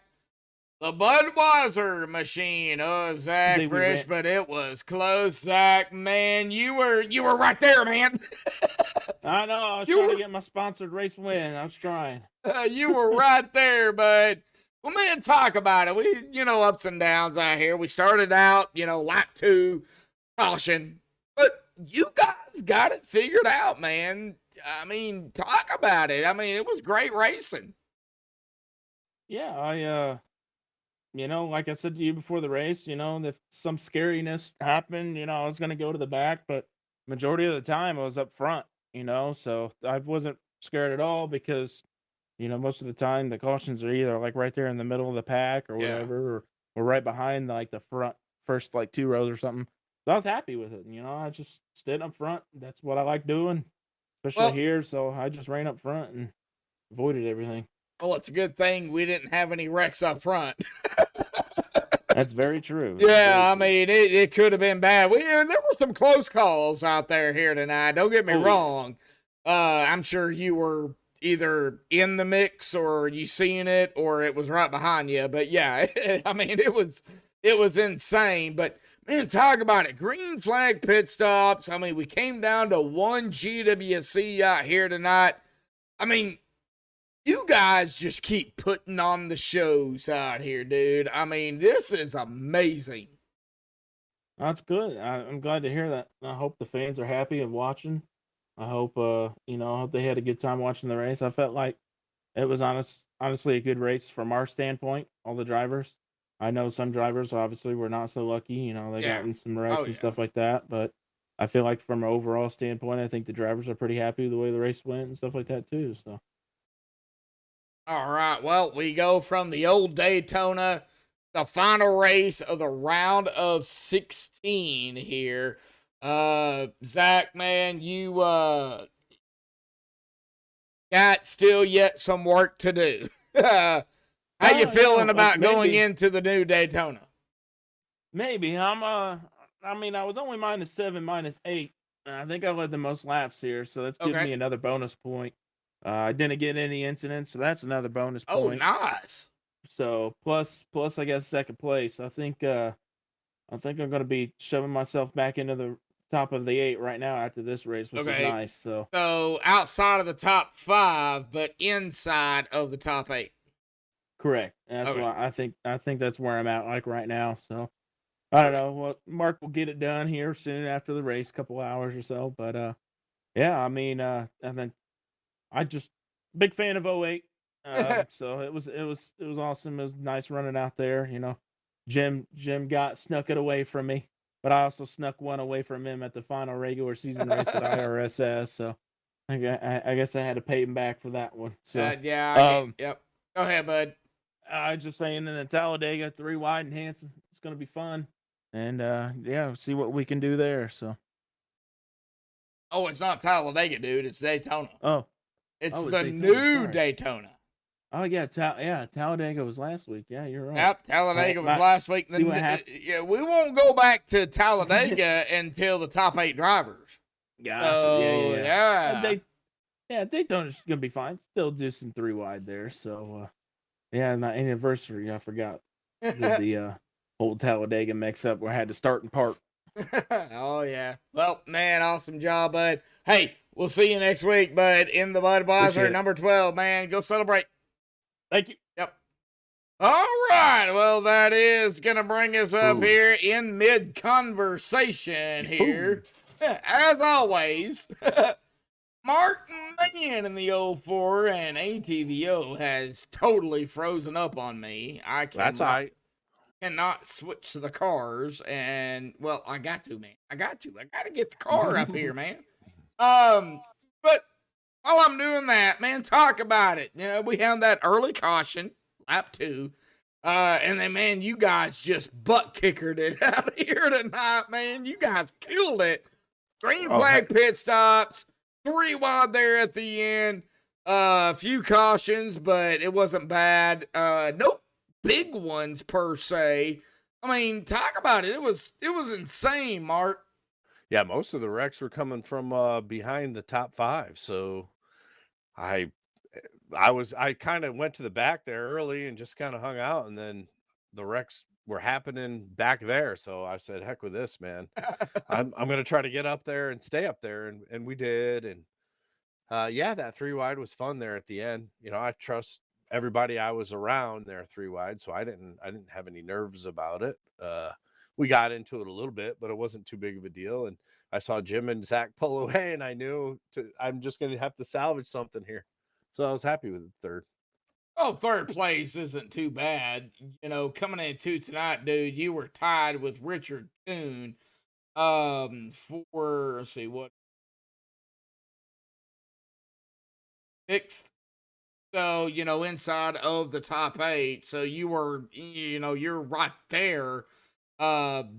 The Budweiser machine of Zach Frisch, but it was close, Zach. Man, you were right there, man. I know. I was trying to get my sponsored race win. I was trying. You were right there, but well, man, talk about it. We, ups and downs out here. We started out, lap 2, caution, but you guys got it figured out, man. I mean, talk about it. I mean, it was great racing. Yeah, like I said to you before the race, if some scariness happened, I was going to go to the back, but majority of the time I was up front, so I wasn't scared at all because, most of the time the cautions are either like right there in the middle of the pack or whatever, or right behind like the front first like 2 rows or something. So I was happy with it. I just stayed up front. That's what I like doing, especially here. So I just ran up front and avoided everything. Well, it's a good thing we didn't have any wrecks up front. That's very true. Yeah, I mean, it could have been bad. There were some close calls out there here tonight. Don't get me wrong. I'm sure you were either in the mix or you seen it or it was right behind you. But yeah, I mean, it was insane. But man, talk about it. Green flag pit stops. I mean, we came down to 1 GWC out here tonight. I mean, you guys just keep putting on the shows out here, dude. I mean, this is amazing. That's good. I'm glad to hear that. I hope the fans are happy of watching. I hope, I hope they had a good time watching the race. I felt like it was honestly a good race from our standpoint, all the drivers. I know some drivers obviously were not so lucky. You know, they Yeah. got in some wrecks Oh, and yeah. stuff like that. But I feel like from an overall standpoint, I think the drivers are pretty happy with the way the race went and stuff like that too. So. All right. Well, we go from the old Daytona, the final race of the round of 16 here. Zach, man, you got still yet some work to do. How you feeling about going into the new Daytona? Maybe I mean, I was only -7, -8. I think I led the most laps here, so that's giving Okay. me another bonus point. I didn't get any incidents, so that's another bonus Oh, point. nice. So plus, I guess second place. I think I'm going to be shoving myself back into the top of the 8 right now after this race, which Okay. is nice. So outside of the top 5, but inside of the top 8. correct. That's Okay. why I think that's where I'm at like right now. So I don't know. Well, Mark will get it done here soon after the race, couple hours or so. But yeah, I mean, and then I just big fan of 08. So it was awesome. It was nice running out there. You know, Jim snuck it away from me, but I also snuck one away from him at the final regular season race at IRSS. So I guess I had to pay him back for that one. So yeah. Yep. Go ahead, bud. I just saying, in the Talladega 3 wide and Hanson, it's gonna be fun, and yeah, see what we can do there. So Oh, it's not Talladega, dude. It's Daytona. oh. It's Oh, the Daytona, new sorry. Daytona. Oh yeah, Talladega was last week. Yeah, you're right. Yep, Talladega was Matt, last week. see what happened? Yeah, we won't go back to Talladega until the top 8 drivers. Gotcha. So, yeah. Daytona's gonna be fine. Still do some 3 wide there. So yeah, and the anniversary, I forgot the old Talladega mix up where I had to start and park. Oh yeah. Well, man, awesome job, bud. Hey, we'll see you next week, bud. In the Budweiser number 12, man. Go celebrate. Thank you. Yep. All right. Well, that is going to bring us up here in mid-conversation here. As always, Martin Man in the 04 and ATVO has totally frozen up on me. That's all right. Cannot switch the cars, and well, I got to, man. I got to get the car up here, man. But while I'm doing that, man, talk about it. You know, we had that early caution, lap 2, and then, man, you guys just butt kickered it out here tonight, man. You guys killed it. Green flag pit stops, 3 wide there at the end. A few cautions, but it wasn't bad. Nope. Big ones per se. I mean, talk about it. It was insane, Mark. Yeah, most of the wrecks were coming from behind the top 5. So I kind of went to the back there early and just kind of hung out, and then the wrecks were happening back there. So I said, heck with this, man. I'm going to try to get up there and stay up there, and we did. And yeah, that 3 wide was fun there at the end. You know, I trust everybody I was around there 3 wide, so I didn't have any nerves about it. We got into it a little bit, but it wasn't too big of a deal. And I saw Jim and Zach pull away, and I knew I'm just going to have to salvage something here. So I was happy with the 3rd. Oh, 3rd place isn't too bad. You know, coming into tonight, dude, you were tied with Richard Kuhn for, let's see, what, 6th. So, you know, inside of the top 8. So you were, you know, you're right there.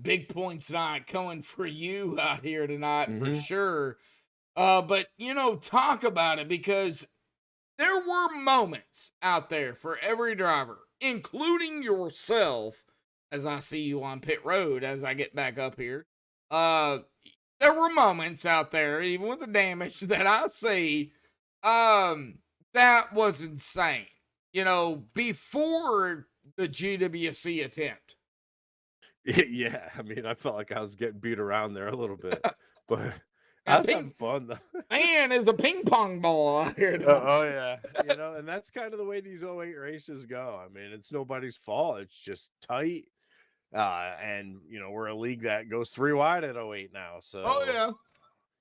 Big points tonight coming for you out here tonight for sure. But, you know, talk about it, because there were moments out there for every driver, including yourself, as I see you on pit road as I get back up here. There were moments out there, even with the damage that I see, that was insane. You know, before the GWC attempt. Yeah, I mean, I felt like I was getting beat around there a little bit, but I was having fun though. Man, is the ping pong ball out here. Oh yeah, you know, and that's kind of the way these 08 races go. I mean, it's nobody's fault. It's just tight, and you know, we're a league that goes 3 wide at 08 now. So oh yeah,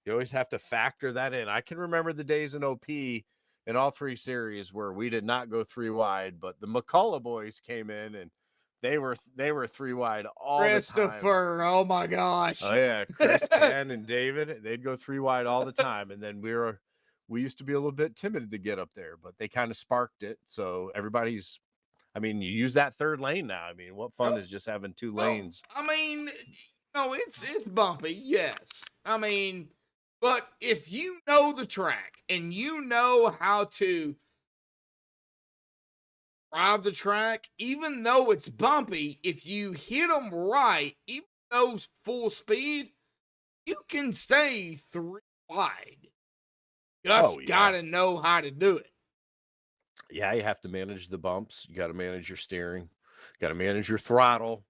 you always have to factor that in. I can remember the days in OP in all 3 series where we did not go 3 wide, but the McCullough boys came in and They were 3 wide all the time. Christopher, oh my gosh. Oh yeah, Chris, Ken, and David, they'd go 3 wide all the time, and then we used to be a little bit timid to get up there, but they kind of sparked it. So everybody's, I mean, you use that 3rd lane now. I mean, what fun is just having 2 lanes? I mean, no, it's bumpy, yes. I mean, but if you know the track and you know how to drive the track, even though it's bumpy, if you hit them right, even though full speed, you can stay 3 wide. Just gotta know how to do it. Yeah, you have to manage the bumps. You got to manage your steering. Got to manage your throttle.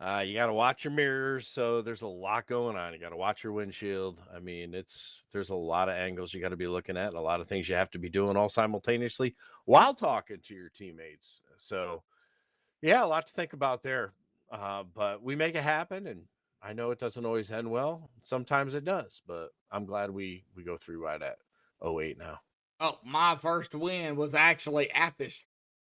You got to watch your mirrors. So there's a lot going on. You got to watch your windshield. I mean, there's a lot of angles you got to be looking at, and a lot of things you have to be doing all simultaneously while talking to your teammates. So yeah, a lot to think about there. But we make it happen, and I know it doesn't always end well. Sometimes it does, but I'm glad we go 3 wide at 08 now. Oh, my first win was actually at this.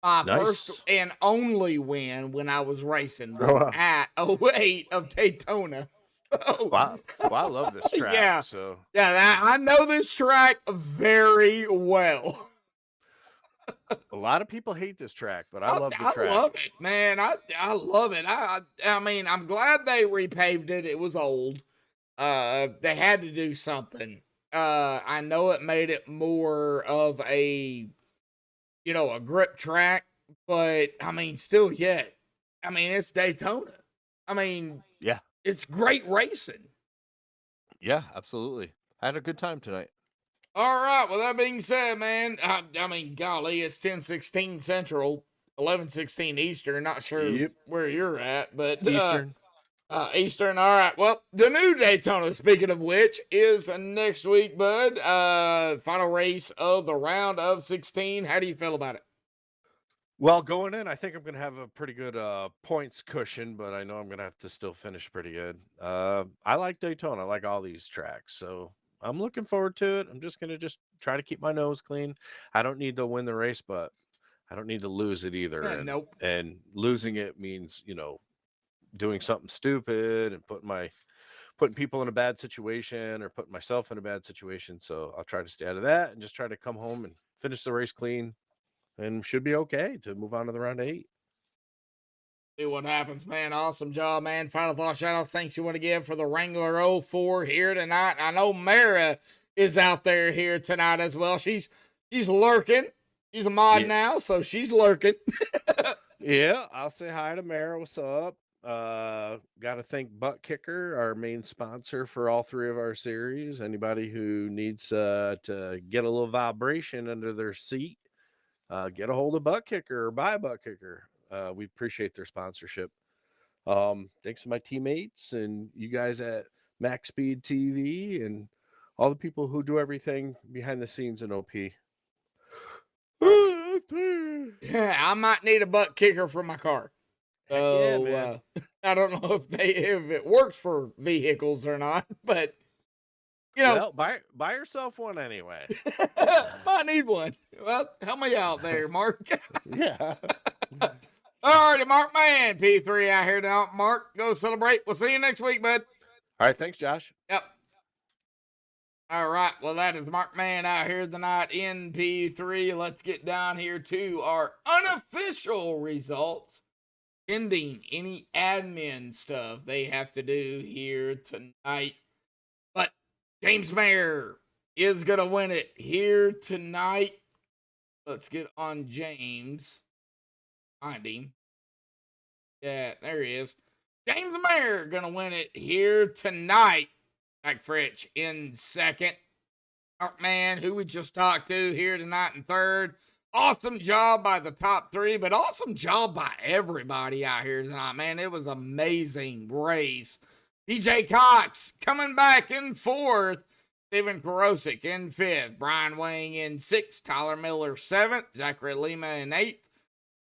My Nice. first and only win when I was racing was at 08 of Daytona. So, Wow, I love this track. Yeah. So I know this track very well. a lot of people hate this track, but I love the track. I love it, man. I love it. I mean, I'm glad they repaved it. It was old. They had to do something. I know it made it more of a, a grip track, but I mean, still yet. I mean, it's Daytona. I mean, Yeah. It's great racing. Yeah, absolutely. I had a good time tonight. All right. Well, that being said, man, I mean, golly, it's 10:16 Central, 11:16 Eastern. Not sure where you're at, but Eastern. Eastern. All right. Well, the new Daytona, speaking of which, is next week, bud. Final race of the round of 16. How do you feel about it? Well, going in, I think I'm going to have a pretty good points cushion, but I know I'm going to have to still finish pretty good. I like Daytona. I like all these tracks, so I'm looking forward to it. I'm just going to try to keep my nose clean. I don't need to win the race, but I don't need to lose it either. Nope. And losing it means, doing something stupid and putting people in a bad situation or putting myself in a bad situation. So I'll try to stay out of that and just try to come home and finish the race clean, and should be okay to move on to the round of 8. See what happens, man. Awesome job, man. Final thought, shout outs, thanks you want to give for the Wrangler 04 here tonight. I know Mara is out there here tonight as well. She's lurking. She's a mod now, so she's lurking. Yeah, I'll say hi to Mara. What's up? Got to thank Butt Kicker, our main sponsor for all 3 of our series. Anybody who needs to get a little vibration under their seat, get a hold of Butt Kicker or buy a Butt Kicker. We appreciate their sponsorship. Thanks to my teammates and you guys at MaxspeedTV and all the people who do everything behind the scenes in OP. Yeah, I might need a Butt Kicker for my car. So man. I don't know if it works for vehicles or not, but well, buy yourself one anyway. I need one. Well, help me out there, Mark. Yeah. All righty, Mark, man. P3 out here now. Mark, go celebrate. We'll see you next week, bud. All right, thanks, Josh. Yep. All right, well, that is Mark Man out here tonight in P3. Let's get down here to our unofficial results, pending any admin stuff they have to do here tonight. But James Mayer is going to win it here tonight. Let's get on James. Find him. Yeah, there he is. James Mayer going to win it here tonight. Mike Fritch in second. Mark Man, who we just talked to here tonight in third. Awesome job by the top 3, but awesome job by everybody out here tonight, man. It was an amazing race. DJ Cox coming back in fourth. Steven Korosik in fifth. Brian Wang in sixth. Tyler Miller seventh. Zachary Lima in eighth.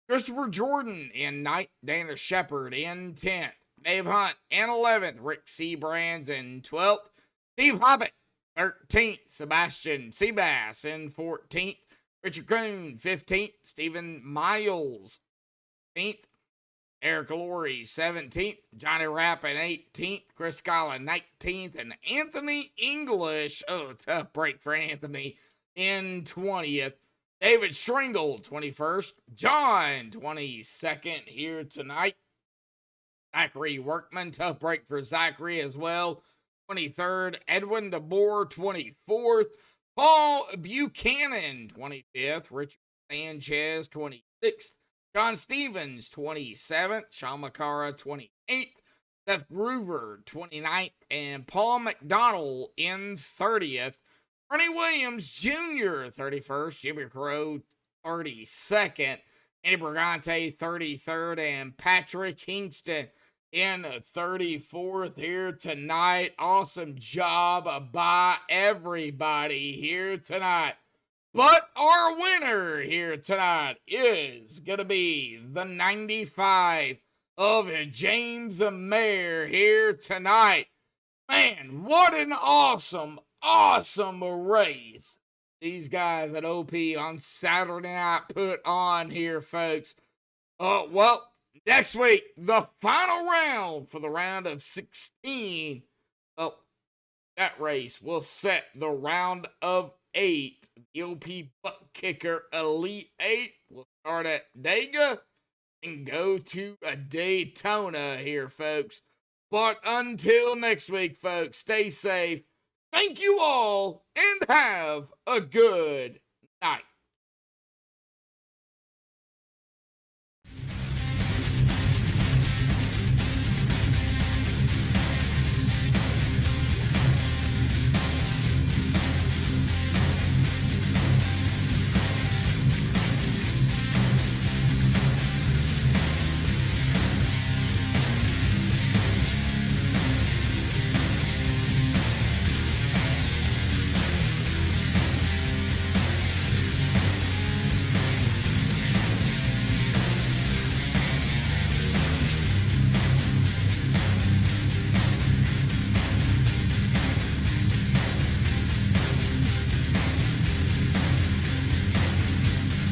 Christopher Jordan in ninth. Dana Shepard in 10th. Dave Hunt in 11th. Rick Seabrands in 12th. Steve Hobbit, 13th. Sebastian Seabass in 14th. Richard Kuhn, 15th. Stephen Miles, 15th. Eric Laurie 17th, Johnny Rappin 18th, Chris Collin 19th, and Anthony English, tough break for Anthony, in 20th. David Schringle 21st, John 22nd here tonight. Zachary Workman, tough break for Zachary as well, 23rd. Edwin DeBoer 24th, Paul Buchanan 25th, Richard Sanchez 26th, John Stevens, 27th. Sean McCara, 28th. Seth Groover, 29th. And Paul McDonald in 30th. Ernie Williams Jr., 31st. Jimmy Crow, 32nd. Andy Brigante, 33rd. And Patrick Kingston in 34th here tonight. Awesome job by everybody here tonight. But our winner here tonight is going to be the 95 of James Mayer here tonight. Man, what an awesome race these guys at OP on Saturday night put on here, folks. Well, next week, the final round for the round of 16. Oh, that race will set the round of 8. The OP Butt Kicker Elite 8 will start at Dega and go to a Daytona here, folks. But until next week, folks, stay safe. Thank you all and have a good night.